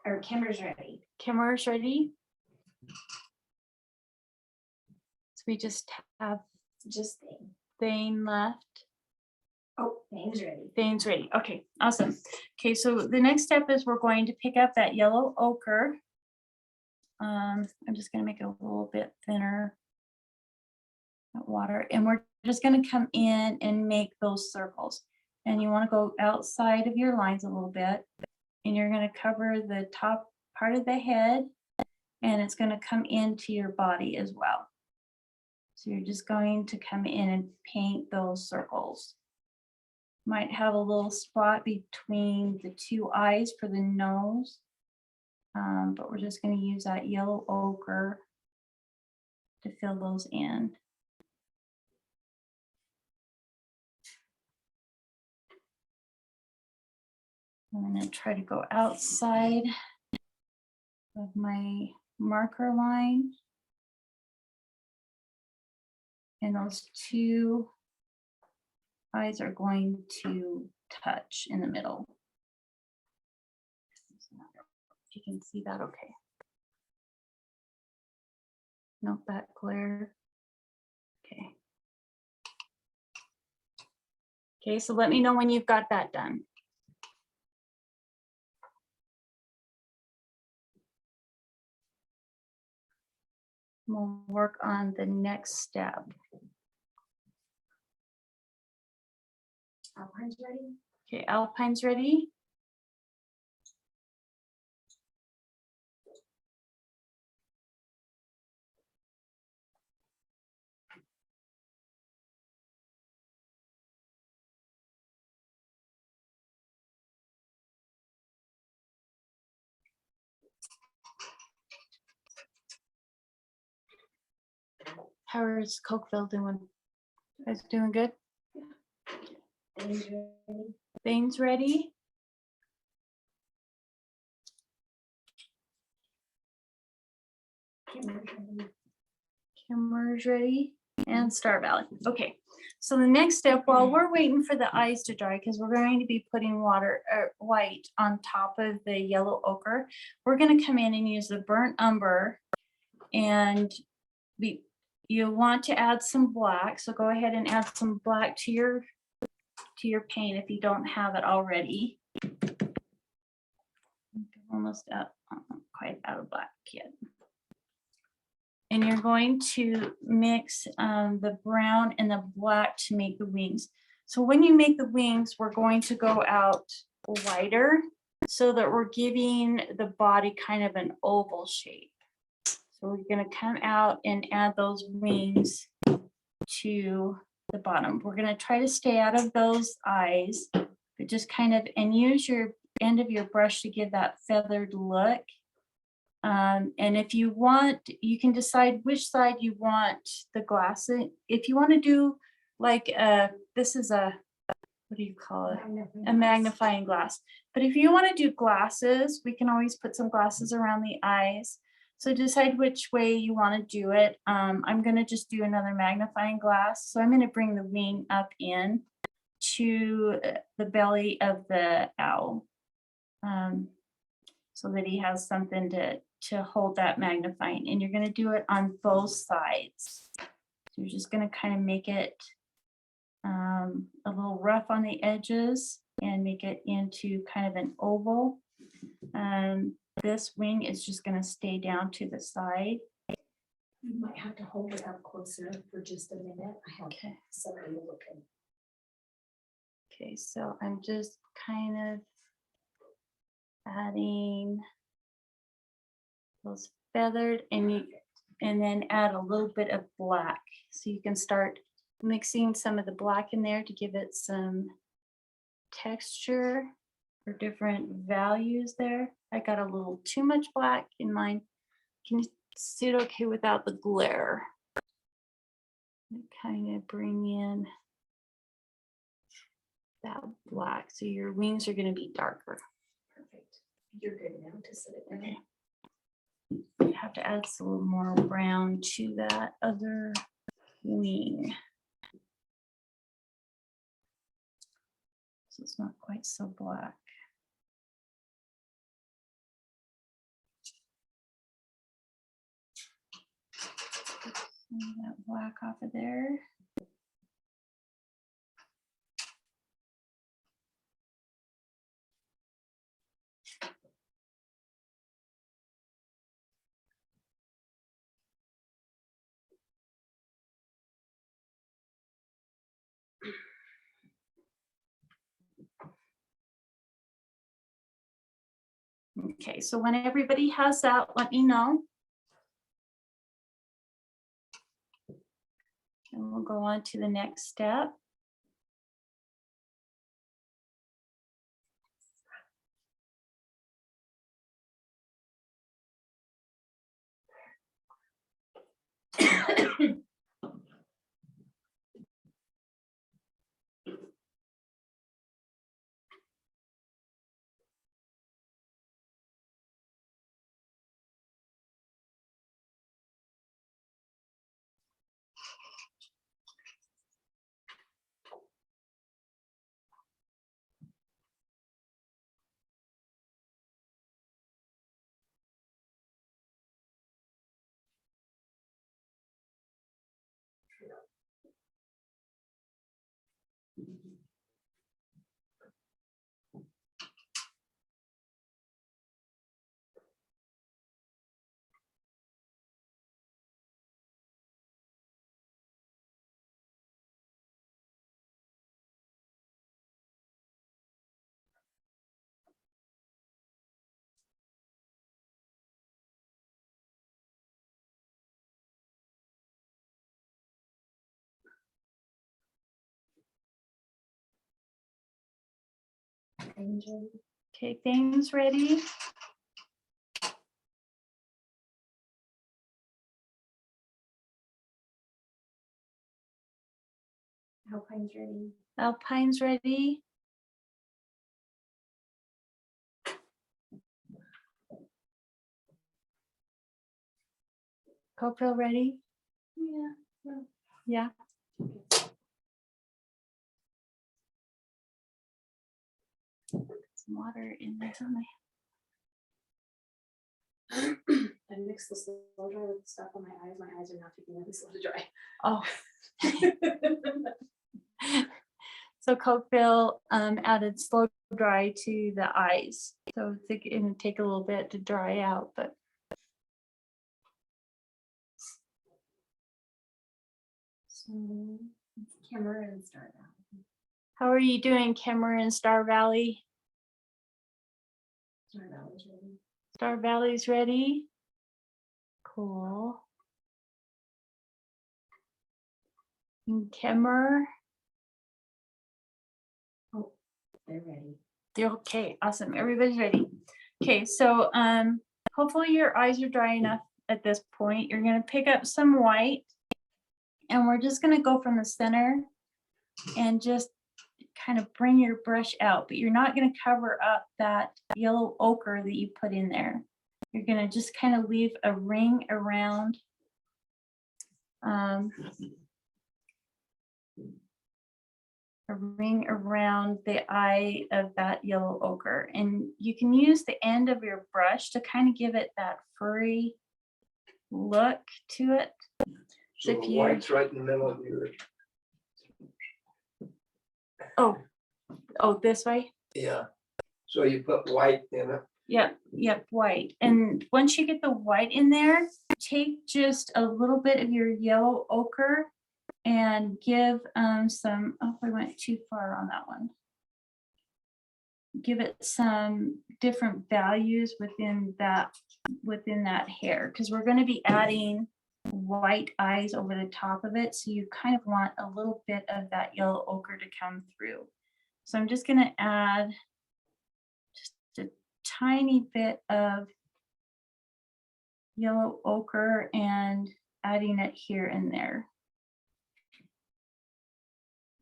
C: Or Kimmer's ready.
B: Kemmer's ready. So we just have
C: Just Thane.
B: Thane left.
C: Oh, Thane's ready.
B: Thane's ready. Okay, awesome. Okay, so the next step is we're going to pick up that yellow ochre. I'm just gonna make it a little bit thinner. That water, and we're just gonna come in and make those circles. And you wanna go outside of your lines a little bit, and you're gonna cover the top part of the head, and it's gonna come into your body as well. So you're just going to come in and paint those circles. Might have a little spot between the two eyes for the nose. But we're just going to use that yellow ochre to fill those in. I'm going to try to go outside of my marker line. And those two eyes are going to touch in the middle. If you can see that, okay. Not that clear. Okay. Okay, so let me know when you've got that done. We'll work on the next step.
C: Alpine's ready?
B: Okay, Alpine's ready. How is Cokeville doing? You guys doing good?
C: Thane's ready?
B: Thane's ready.
C: Kimmer's ready.
B: Kimmer's ready. And Star Valley. Okay, so the next step, while we're waiting for the eyes to dry, because we're going to be putting white on top of the yellow ochre, we're going to come in and use the burnt umber, and you want to add some black, so go ahead and add some black to your paint if you don't have it already. Almost out, quite out of black yet. And you're going to mix the brown and the black to make the wings. So when you make the wings, we're going to go out wider so that we're giving the body kind of an oval shape. So we're going to come out and add those wings to the bottom. We're going to try to stay out of those eyes, but just kind of, and use your end of your brush to give that feathered look. And if you want, you can decide which side you want the glass in. If you want to do like this is a, what do you call it? A magnifying glass. But if you want to do glasses, we can always put some glasses around the eyes. So decide which way you want to do it. I'm going to just do another magnifying glass. So I'm going to bring the wing up in to the belly of the owl, so that he has something to hold that magnifying. And you're going to do it on both sides. So you're just going to kind of make it a little rough on the edges and make it into kind of an oval. This wing is just going to stay down to the side.
C: You might have to hold it up closer for just a minute. I have
B: Okay.
C: somebody looking.
B: Okay, so I'm just kind of adding those feathered, and then add a little bit of black. So you can start mixing some of the black in there to give it some texture or different values there. I got a little too much black in mine. Can you see it okay without the glare? Kind of bring in that black. So your wings are going to be darker.
C: Perfect. You're good now to set it down.
B: Okay. You have to add a little more brown to that other wing. So it's not quite so black. That black off of there. Okay, so when everybody has that, let me know. And we'll go on to the next step. Okay, things ready?
C: Alpine's ready.
B: Alpine's ready. Copro ready? Yeah. Yeah. Some water in there.
E: I mixed the slow dry with stuff on my eyes. My eyes are not taking really slow to dry.
B: Oh. So Cokeville added slow dry to the eyes. So it would take a little bit to dry out, but
C: Camera and start out.
B: How are you doing, Kimmer in Star Valley?
C: Start out is ready.
B: Star Valley's ready. Cool. And Kimmer,
C: Oh, they're ready.
B: they're okay. Awesome. Everybody's ready. Okay, so hopefully your eyes are dry enough at this point. You're gonna pick up some white and we're just gonna go from the center and just kind of bring your brush out, but you're not gonna cover up that yellow ochre that you put in there. You're gonna just kind of leave a ring around the eye of that yellow ochre. And you can use the end of your brush to kind of give it that furry look to it.
D: So
B: if
D: the
B: you-
D: white's right in the middle of your,
B: Oh, this way?
D: yeah. So you put white in it.
B: Yep, white. And once you get the white in there, take just a little bit of your yellow ochre and give some, oh, I went too far on that one. Give it some different values within that hair, because we're going to be adding white eyes over the top of it. So you kind of want a little bit of that yellow ochre to come through. So I'm just going to add just a tiny bit of yellow ochre and adding it here and there.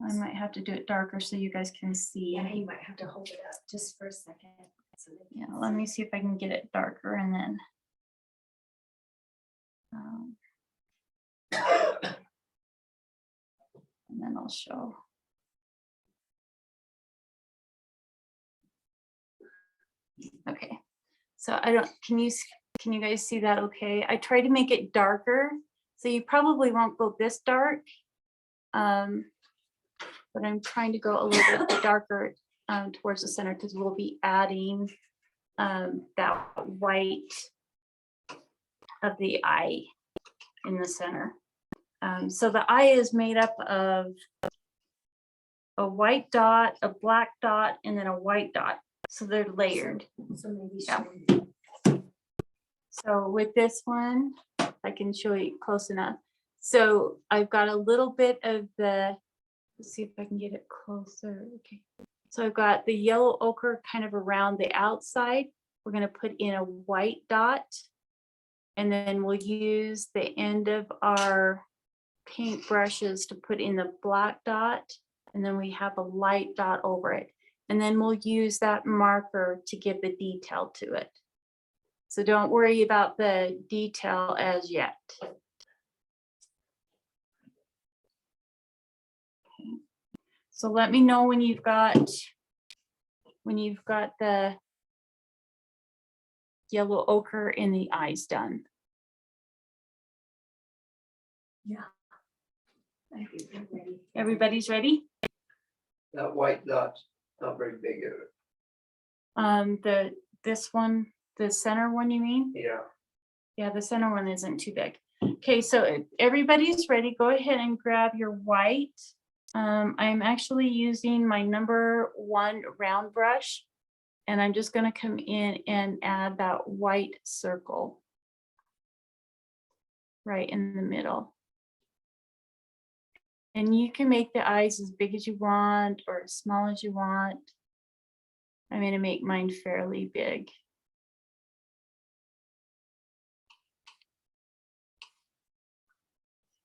B: I might have to do it darker so you guys can see.
C: Yeah, you might have to hold it up just for a second. So they
B: Yeah,
C: can
B: let me
C: see.
B: see if I can get it darker and then. And then I'll show. Okay, so I don't, can you guys see that okay? I tried to make it darker, so you probably won't go this dark. But I'm trying to go a little bit darker towards the center because we'll be adding that white of the eye in the center. So the eye is made up of a white dot, a black dot, and then a white dot. So they're layered.
C: So maybe
B: Yeah.
C: show.
B: So with this one, I can show you close enough. So I've got a little bit of the, let's see if I can get it closer. Okay. So I've got the yellow ochre kind of around the outside. We're going to put in a white dot. And then we'll use the end of our paint brushes to put in the black dot. And then we have a light dot over it. And then we'll use that marker to give the detail to it. So don't worry about the detail as yet. So let me know when you've got the yellow ochre in the eyes done.
C: Yeah. I think they're ready.
B: Everybody's ready?
D: That white dot's not very big, is it?
B: This one, the center one, you mean?
D: Yeah.
B: Yeah, the center one isn't too big. Okay, so if everybody's ready, go ahead and grab your white. I'm actually using my number 1 round brush, and I'm just going to come in and add that white circle right in the middle. And you can make the eyes as big as you want or as small as you want. I'm going to make mine fairly big.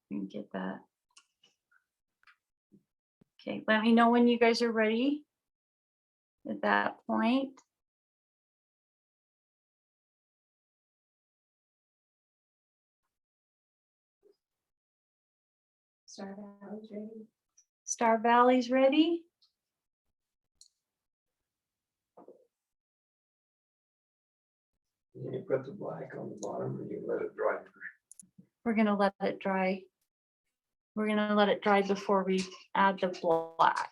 B: You can get that. Okay, let me know when you guys are ready at that point.
C: Star Valley's ready.
B: Star Valley's ready.
D: And you put the black on the bottom and you let it dry.
B: We're gonna let it dry. We're gonna let it dry before we add the black.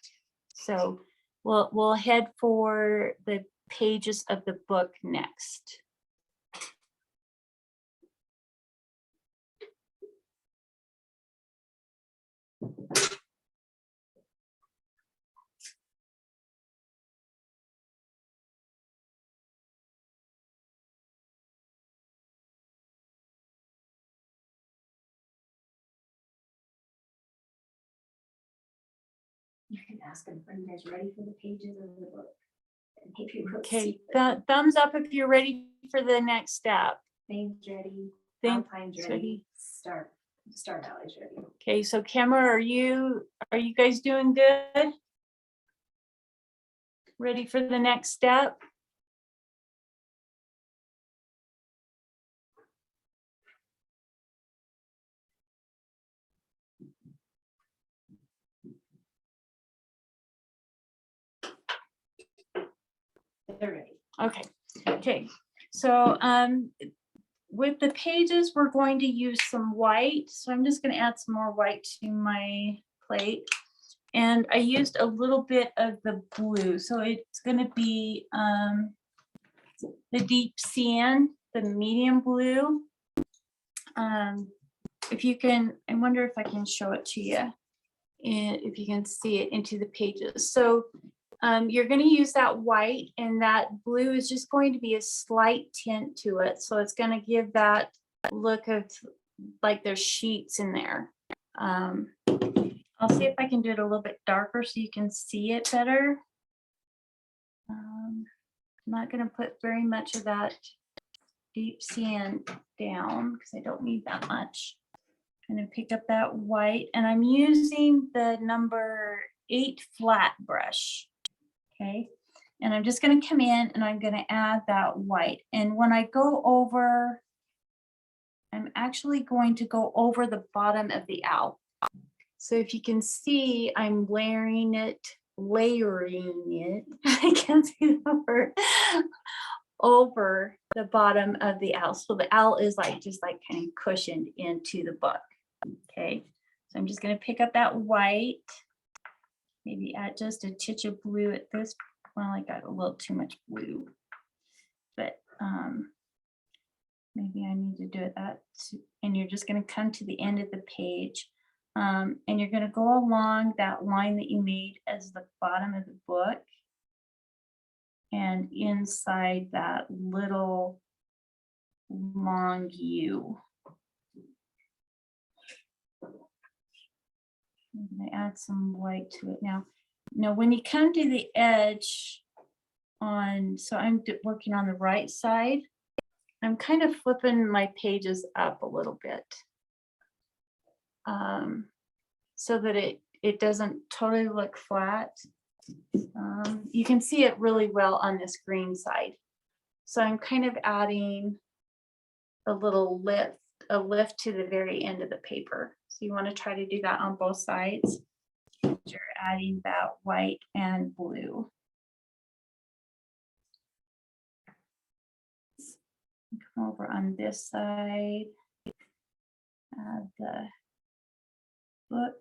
B: So we'll head for the pages of the book next.
C: You can ask them, are you guys ready for the pages of the book? And maybe we'll
B: Okay,
C: see.
B: thumbs up if you're ready for the next step.
C: Things ready,
B: Think
C: Alpine's
B: it's
C: ready, Star Valley's ready.
B: Okay, so camera, are you guys doing good? Ready for the next step?
C: They're ready.
B: Okay, so with the pages, we're going to use some white. So I'm just gonna add some more white to my plate. And I used a little bit of the blue, so it's gonna be the deep cyan, the medium blue. If you can, I wonder if I can show it to you. And if you can see it into the pages. So you're going to use that white, and that blue is just going to be a slight tint to it. So it's going to give that look of like there's sheets in there. I'll see if I can do it a little bit darker so you can see it better. I'm not going to put very much of that deep cyan down because I don't need that much. I'm going to pick up that white, and I'm using the number 8 flat brush. Okay, and I'm just going to come in and I'm going to add that white. And when I go over, I'm actually going to go over the bottom of the owl. So if you can see, I'm layering it. I can't see the word. Over the bottom of the owl. So the owl is like just like kind of cushioned into the book. Okay, so I'm just going to pick up that white. Maybe add just a titch of blue at this. Well, I got a little too much blue, but maybe I need to do it that. And you're just going to come to the end of the page, and you're going to go along that line that you made as the bottom of the book, and inside that little long U. I'm going to add some white to it now. Now, when you come to the edge on, so I'm working on the right side, I'm kind of flipping my pages up a little bit so that it doesn't totally look flat. You can see it really well on this green side. So I'm kind of adding a little lift to the very end of the paper. So you want to try to do that on both sides. You're adding that white and blue. Come over on this side. Add the book.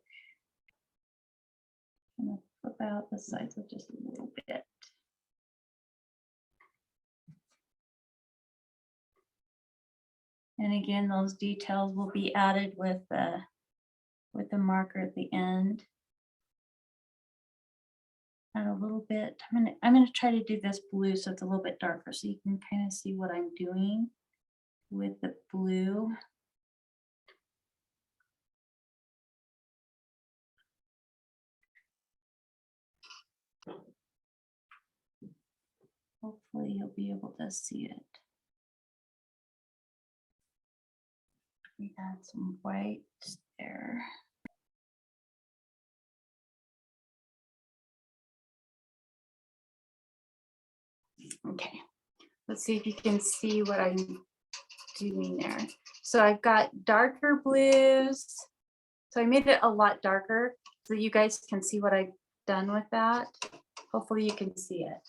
B: I'm going to flip out the sides of just a little bit. And again, those details will be added with the marker at the end. And a little bit, I'm gonna try to do this blue so it's a little bit darker so you can kind of see what I'm doing with the blue. Hopefully you'll be able to see it. We add some white there. Okay, let's see if you can see what I'm doing there. So I've got darker blues. So I made it a lot darker so you guys can see what I've done with that. Hopefully you can see it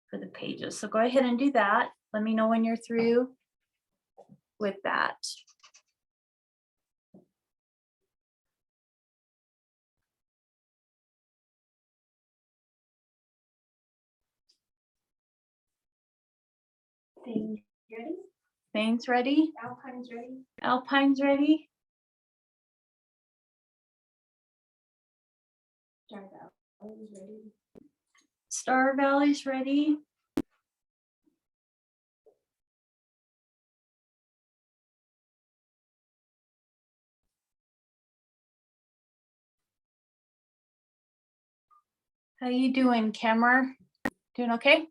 B: for the pages. So go ahead and do that. Let me know when you're through with that.
C: Things ready?
B: Things ready?
C: Alpine's ready?
B: Alpine's ready?
C: Star Valley's ready?
B: Star Valley's ready? How you doing, camera? Doing okay?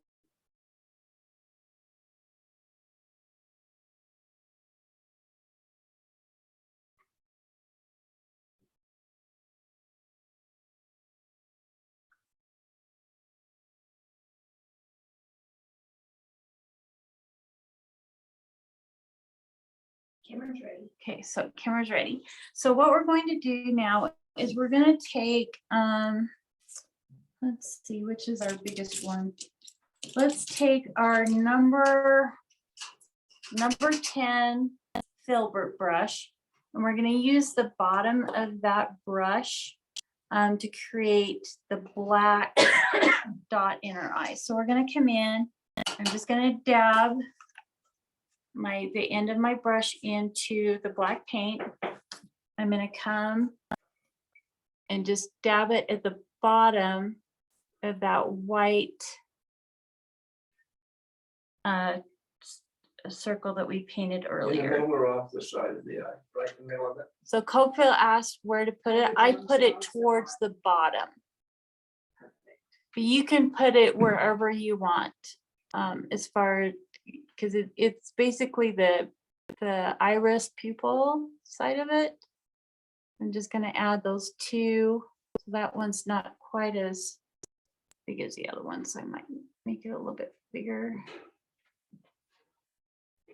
C: Camera's ready.
B: Okay, so camera's ready. So what we're going to do now is we're gonna take, let's see, which is our biggest one. Let's take our number 10 filbert brush, and we're gonna use the bottom of that brush to create the black dot in our eye. So we're gonna come in, I'm just gonna dab the end of my brush into the black paint. I'm gonna come and just dab it at the bottom of that white circle that we painted
D: In the
B: earlier.
D: middle or off the side of the eye, right in the middle of it.
B: So Copill asked where to put it. I put it towards the bottom. But you can put it wherever you want, as far, because it's basically the iris pupil side of it. I'm just gonna add those two. So that one's not quite as big as the other one, so I might make it a little bit bigger.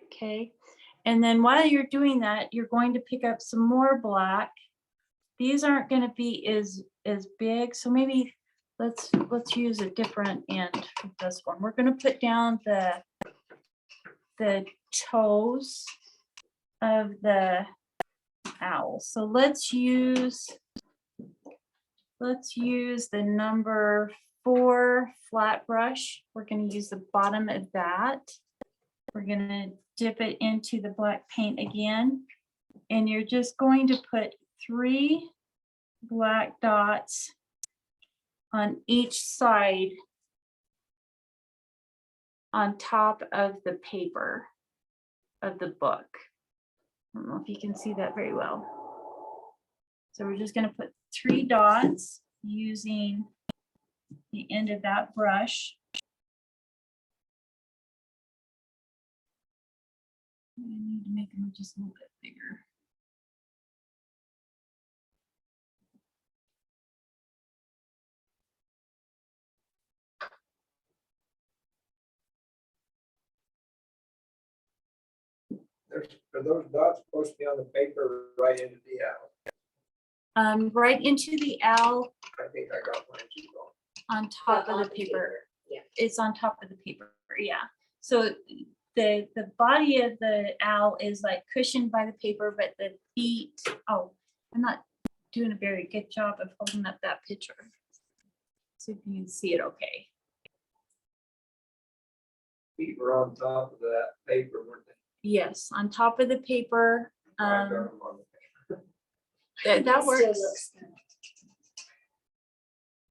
B: Okay, and then while you're doing that, you're going to pick up some more black. These aren't going to be as big, so maybe let's use a different end for this one. We're going to put down the toes of the owl. So let's use the number 4 flat brush. We're going to use the bottom of that. We're going to dip it into the black paint again, and you're just going to put 3 black dots on each side on top of the paper of the book. I don't know if you can see that very well. So we're just going to put 3 dots using the end of that brush. I need to make them just a little bit bigger.
D: Are those dots supposed to be on the paper right into the owl?
B: Right into the owl
D: I think I got mine too wrong.
B: on top
C: On
B: of the paper.
C: Yeah.
B: It's on top of the paper, yeah. So the body of the owl is like cushioned by the paper, but the feet, oh, I'm not doing a very good job of holding up that picture. So if you can see it okay.
D: Feet were on top of that paper, weren't they?
B: Yes, on top of the paper.
D: I got 'em on the paper.
B: That
C: It still
B: works.
C: looks good.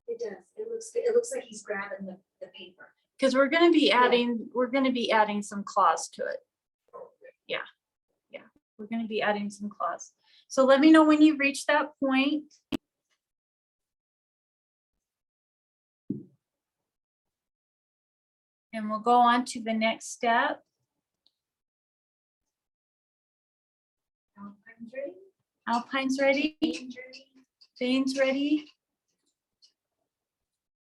C: It does. It looks good. It looks like he's grabbing the paper.
B: Because we're gonna be adding some claws to it. We're gonna be adding some claws. So let me know when you reach that point. And we'll go on to the next step.
C: Alpine's ready.
B: Alpine's ready,
C: Pain's ready.
B: Jane's ready,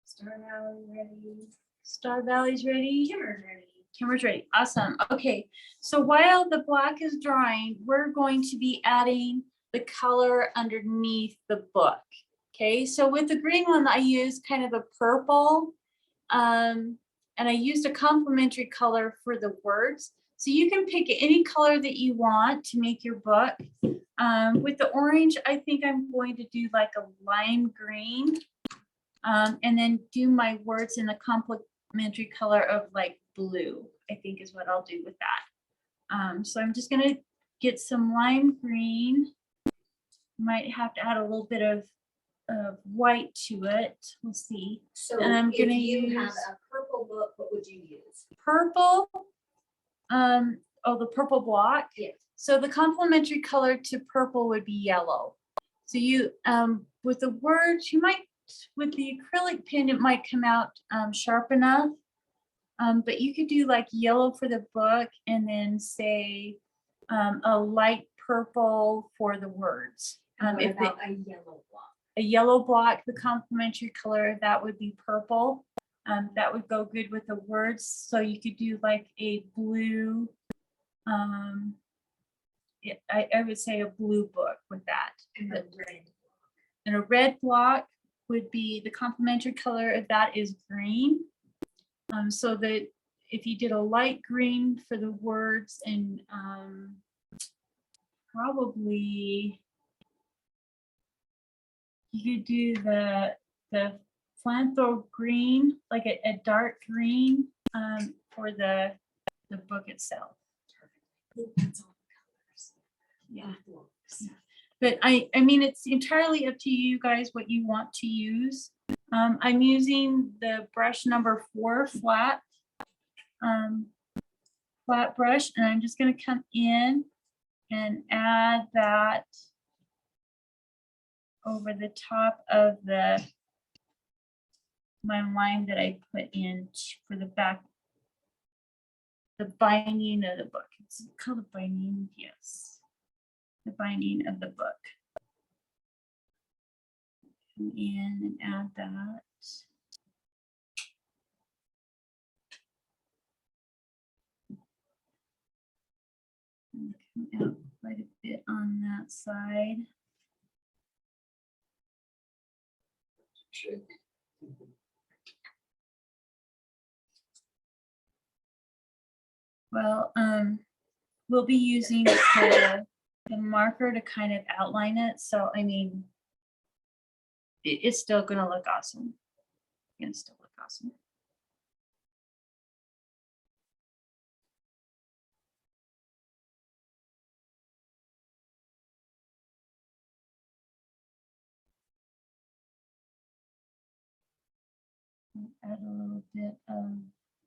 C: Star Valley ready.
B: Star Valley's ready,
C: Kimmer's ready.
B: Kimmer's ready. Awesome. Okay, so while the black is drying, we're going to be adding the color underneath the book. Okay, so with the green one, I used kind of a purple, and I used a complementary color for the words. So you can pick any color that you want to make your book. With the orange, I think I'm going to do like a lime green, and then do my words in the complementary color of like blue, I think is what I'll do with that. So I'm just gonna get some lime green. Might have to add a little bit of white to it. We'll see.
C: So
B: And I'm
C: if
B: gonna
C: you have
B: use-
C: a purple book, what would you use?
B: Purple. Oh, the purple block.
C: Yeah.
B: So the complementary color to purple would be yellow. So you, with the words, you might with the acrylic pen, it might come out sharp enough. But you could do like yellow for the book and then say a light purple for the words.
C: What
B: If
C: about a yellow block?
B: a yellow block, the complementary color of that would be purple. That would go good with the words. So you could do like a blue, I would say a blue book with that.
C: And a red.
B: And a red block would be, the complementary color of that is green. So that if you did a light green for the words and probably you could do the phlanthro green, like a dark green for the book itself.
C: That's all colors.
B: Yeah.
C: Blocks.
B: But I mean, it's entirely up to you guys what you want to use. I'm using the brush number 4 flat brush, and I'm just going to come in and add that over the top of my line that I put in for the back, the binding of the book. It's called a binding, yes. The binding of the book. Come in and add that. And come out quite a bit on that side.
D: Shaky.
B: Well, we'll be using the marker to kind of outline it. So, I mean, it's still going to look awesome. It's still look awesome. Add a little bit of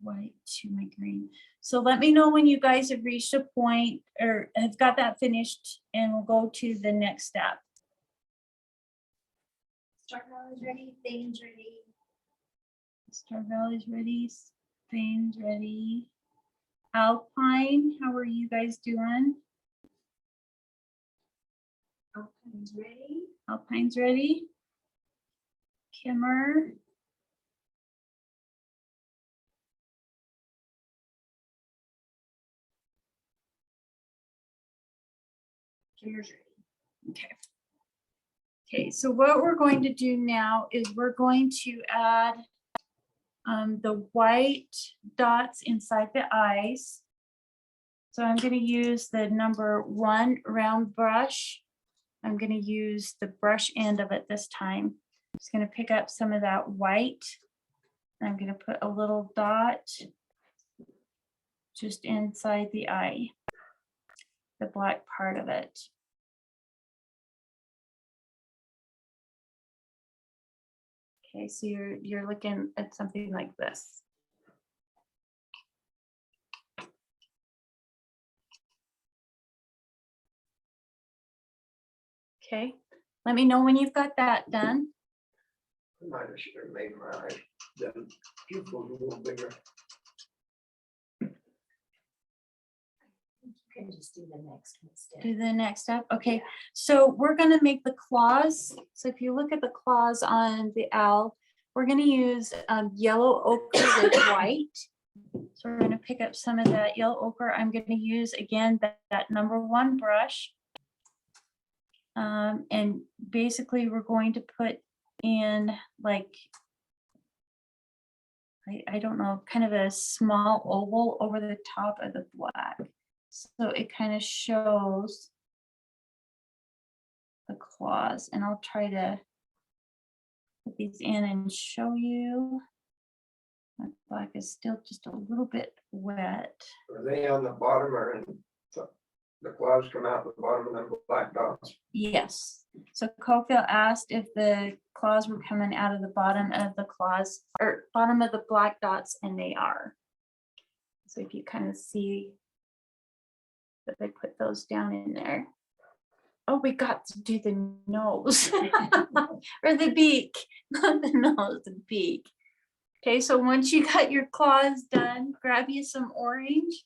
B: white to my green. So let me know when you guys have reached a point or have got that finished, and we'll go to the next step.
C: Star Valley's ready, Thane's ready.
B: Star Valley's ready, Spain's ready. Alpine, how are you guys doing?
C: Alpine's ready.
B: Alpine's ready. Kimmer.
C: Kimmer's ready.
B: Okay. Okay, so what we're going to do now is we're going to add the white dots inside the eyes. So I'm going to use the number 1 round brush. I'm going to use the brush end of it this time. I'm just going to pick up some of that white. I'm going to put a little dot just inside the eye, the black part of it. Okay, so you're looking at something like this. Okay, let me know when you've got that done.
D: I might have should have made my eyes, the pupils a little bigger.
C: You can just do the next one instead.
B: Do the next step. Okay, so we're going to make the claws. So if you look at the claws on the owl, we're going to use yellow ochre with white. So we're going to pick up some of that yellow ochre. I'm going to use again that number 1 brush. And basically we're going to put in like, I don't know, kind of a small oval over the top of the black. So it kind of shows the claws, and I'll try to put these in and show you. My black is still just a little bit wet.
D: Are they on the bottom or in the claws come out the bottom of them black dots?
B: Yes. So Coco asked if the claws were coming out of the bottom of the claws or bottom of the black dots, and they are. So if you kind of see that they put those down in there. Oh, we got to do the nose or the beak. the nose and beak. Okay, so once you got your claws done, grab you some orange.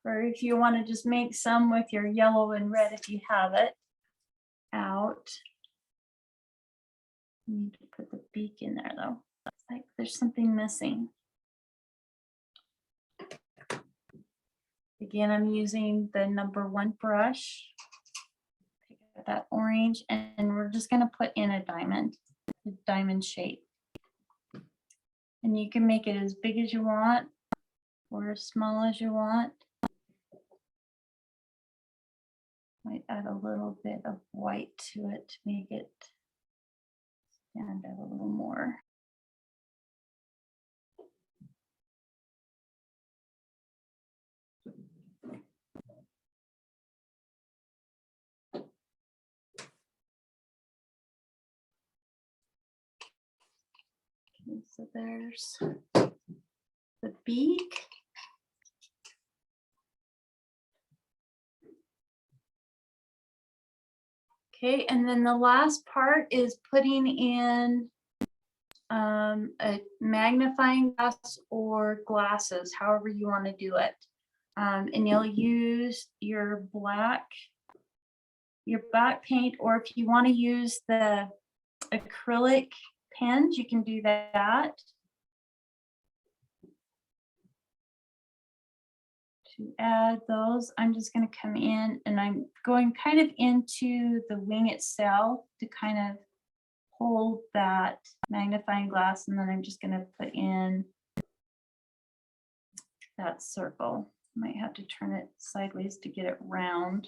B: Or if you want to just make some with your yellow and red if you have it out. You need to put the beak in there though. It's like there's something missing. Again, I'm using the number 1 brush. Pick up that orange and we're just gonna put in a diamond shape. And you can make it as big as you want or as small as you want. Might add a little bit of white to it to make it stand out a little more. Okay, so there's the beak. Okay, and then the last part is putting in a magnifying glass or glasses, however you want to do it. And you'll use your black paint, or if you want to use the acrylic pens, you can do that. To add those, I'm just going to come in and I'm going kind of into the wing itself to kind of hold that magnifying glass, and then I'm just going to put in that circle. Might have to turn it sideways to get it round.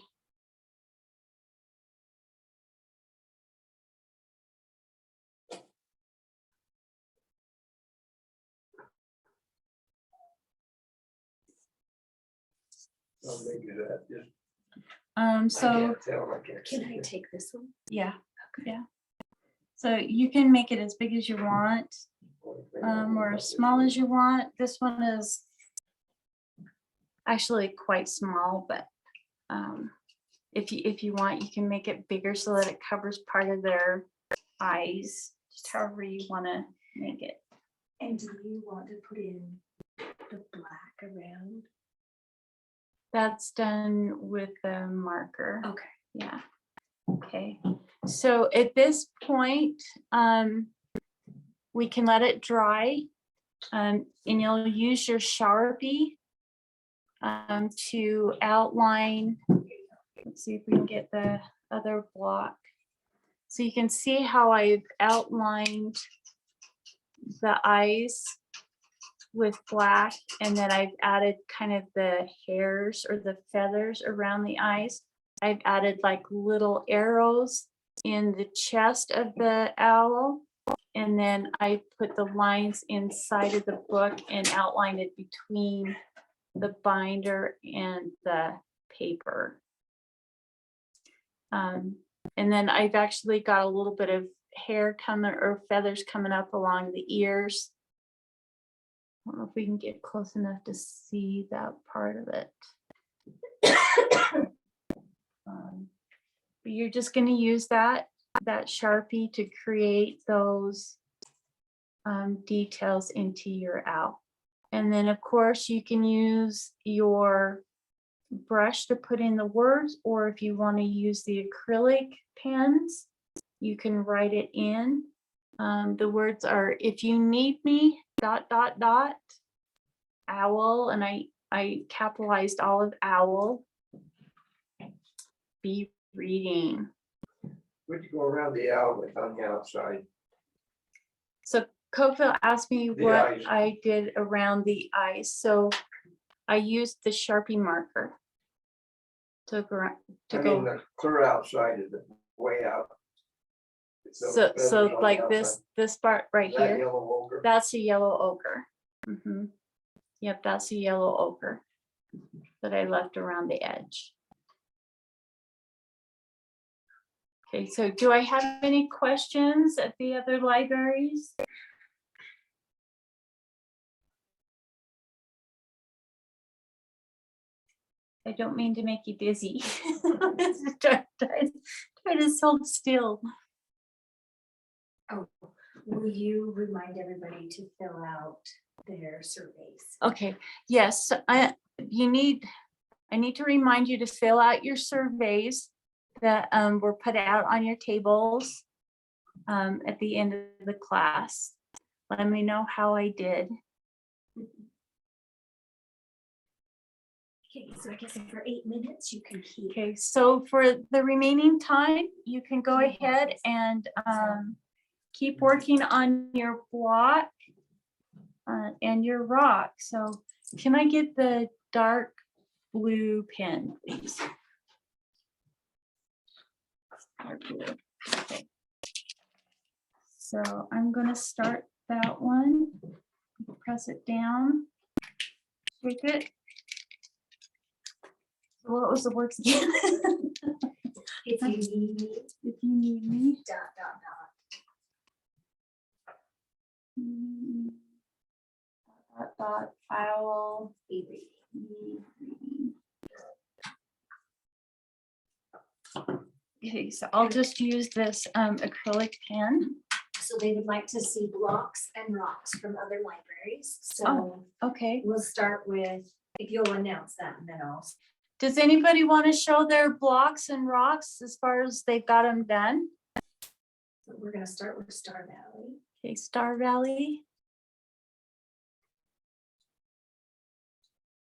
D: I'll make it that, just, I
B: So
D: can't tell, I can't see
E: Can I
D: it.
E: take this one?
B: yeah, yeah. So you can make it as big as you want, or as small as you want. This one is actually quite small, but if you want, you can make it bigger so that it covers part of their eyes, just however you want to make it.
E: And do you want to put in the black around?
B: That's done with the marker.
E: Okay.
B: Yeah. Okay. So at this point, we can let it dry, and you'll use your Sharpie to outline. Let's see if we can get the other block. So you can see how I've outlined the eyes with black, and then I've added kind of the hairs or the feathers around the eyes. I've added like little arrows in the chest of the owl, and then I put the lines inside of the book and outlined it between the binder and the paper. And then I've actually got a little bit of hair coming or feathers coming up along the ears. I don't know if we can get close enough to see that part of it. But you're just going to use that Sharpie to create those details into your owl. And then of course you can use your brush to put in the words, or if you want to use the acrylic pens, you can write it in. The words are, if you need me, ... owl, and I capitalized all of owl. Be reading.
D: Would you go around the owl with on the outside?
B: So Cofield asked me
D: The
B: what
D: eyes.
B: I did around the eyes. So I used the Sharpie marker to go.
D: I mean, the clear outside is the way out. Those
B: So
D: feathers on the
B: like
D: outside.
B: this part right
D: That
B: here,
D: yellow ochre.
B: that's a yellow ochre. Yep, that's a yellow ochre that I left around the edge. Okay, so do I have any questions at the other libraries? I don't mean to make you dizzy. Try to hold still.
C: Oh, will you remind everybody to fill out their surveys?
B: Okay, yes, I need to remind you to fill out your surveys that were put out on your tables at the end of the class. Let me know how I did.
C: Okay, so I guess for 8 minutes, you can keep.
B: Okay, so for the remaining time, you can go ahead and keep working on your block and your rock. So can I get the dark blue pen, please? Dark blue. Okay. So I'm gonna start that one. Press it down. Shake it. So what was the words again?
C: If you need me,
B: If you need me.
C: dot, dot, dot.
B: I will
C: Be reading.
B: be reading. Okay, so I'll just use this acrylic pen.
C: So they would like to see blocks and rocks from other libraries. So
B: Okay.
C: we'll start with, if you'll announce that, and then I'll.
B: Does anybody want to show their blocks and rocks as far as they've got them done?
C: We're gonna start with Star Valley.
B: Okay, Star Valley.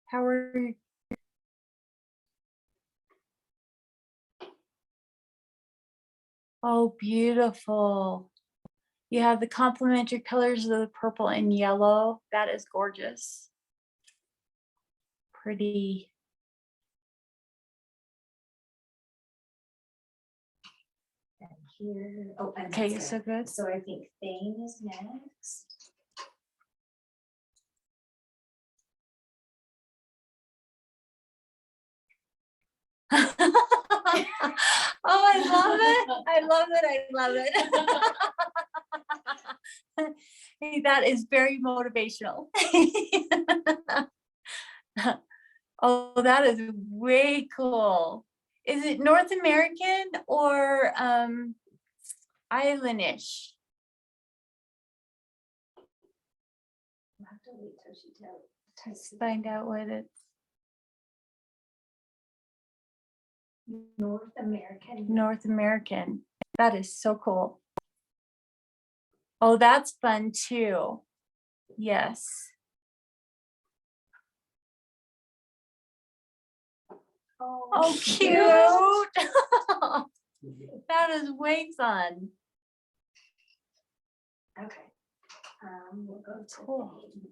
B: How are you? Oh, beautiful. You have the complementary colors of the purple and yellow. That is gorgeous. Pretty.
C: And here, oh, and
B: Okay,
C: that's
B: so
C: it.
B: good.
C: So I think Thane is next.
B: Oh, I love it. I love it. I love it. Hey, that is very motivational. Oh, that is way cool. Is it North American or islandish?
C: We'll have to wait till she tells.
B: Let's find out what it's.
C: North American.
B: North American. That is so cool. Oh, that's fun too. Yes. Oh, cute. That is way fun.
C: Okay. We'll go to
B: Cool.
C: Thane.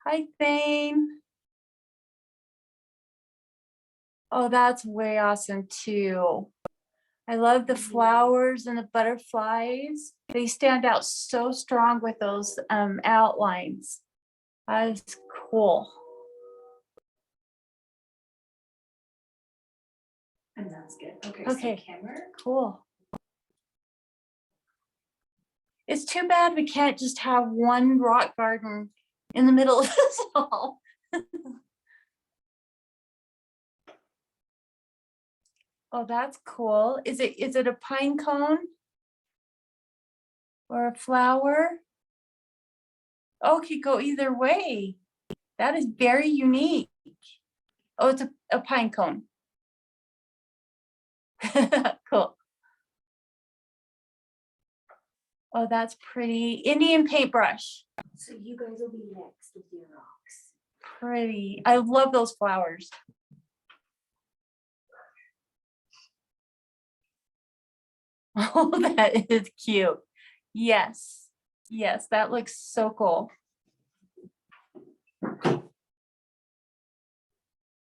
B: Hi, Thane. Oh, that's way awesome too. I love the flowers and the butterflies. They stand out so strong with those outlines. That is cool.
C: And that's good. Okay.
B: Okay.
C: So Kemmer.
B: Cool. It's too bad we can't just have one rock garden in the middle of us all. Oh, that's cool. Is it a pine cone? Or a flower? Oh, it could go either way. That is very unique. Oh, it's a pine cone. Cool. Oh, that's pretty. Indian paintbrush.
C: So you guys will be next with your rocks.
B: Pretty. I love those flowers. Oh, that is cute. Yes. Yes, that looks so cool.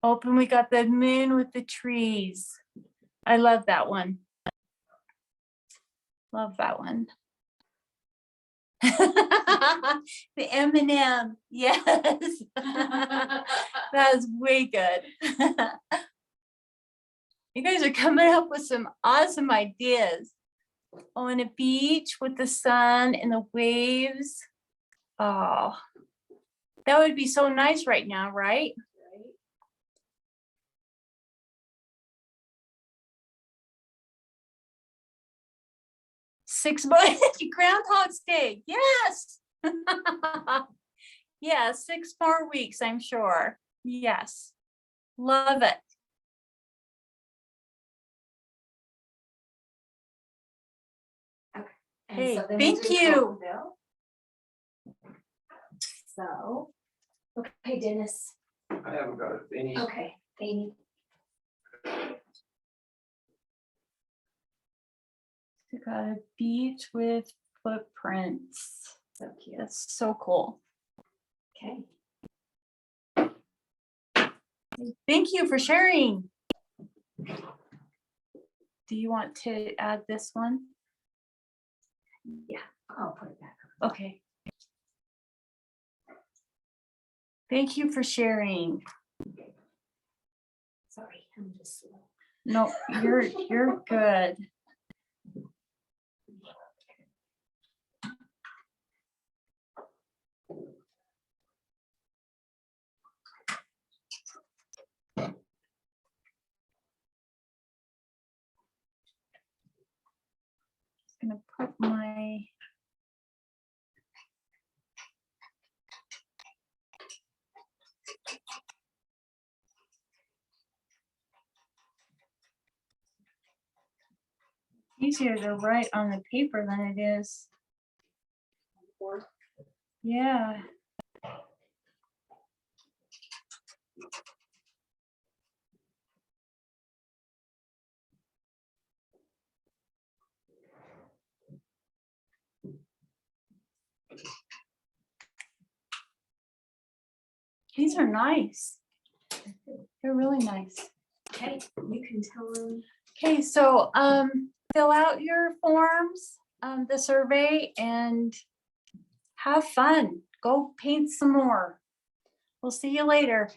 B: Open, we got the moon with the trees. I love that one. Love that one. The M&M, yes. That is way good. You guys are coming up with some awesome ideas. Oh, and a beach with the sun and the waves. Oh, that would be so nice right now, right? 6 months, Groundhog's Day, yes. Yeah, 6 more weeks, I'm sure. Yes, love it.
C: And
B: Hey,
C: so then we'll
B: thank
C: do
B: you.
C: Taco Bell. So, okay, Dennis,
D: I haven't got it. Any,
C: okay, Amy,
B: We got a beach with footprints.
C: so cute,
B: That's so cool.
C: okay.
B: Thank you for sharing. Do you want to add this one?
C: Yeah, I'll put it back.
B: Okay. Thank you for sharing.
C: Sorry, I'm just slow.
B: No, you're good. Just gonna put my easier to write on the paper than it is. Yeah. These are nice. They're really nice.
C: Okay, you can tell them.
B: Okay, so fill out your forms, the survey, and have fun. Go paint some more. We'll see you later.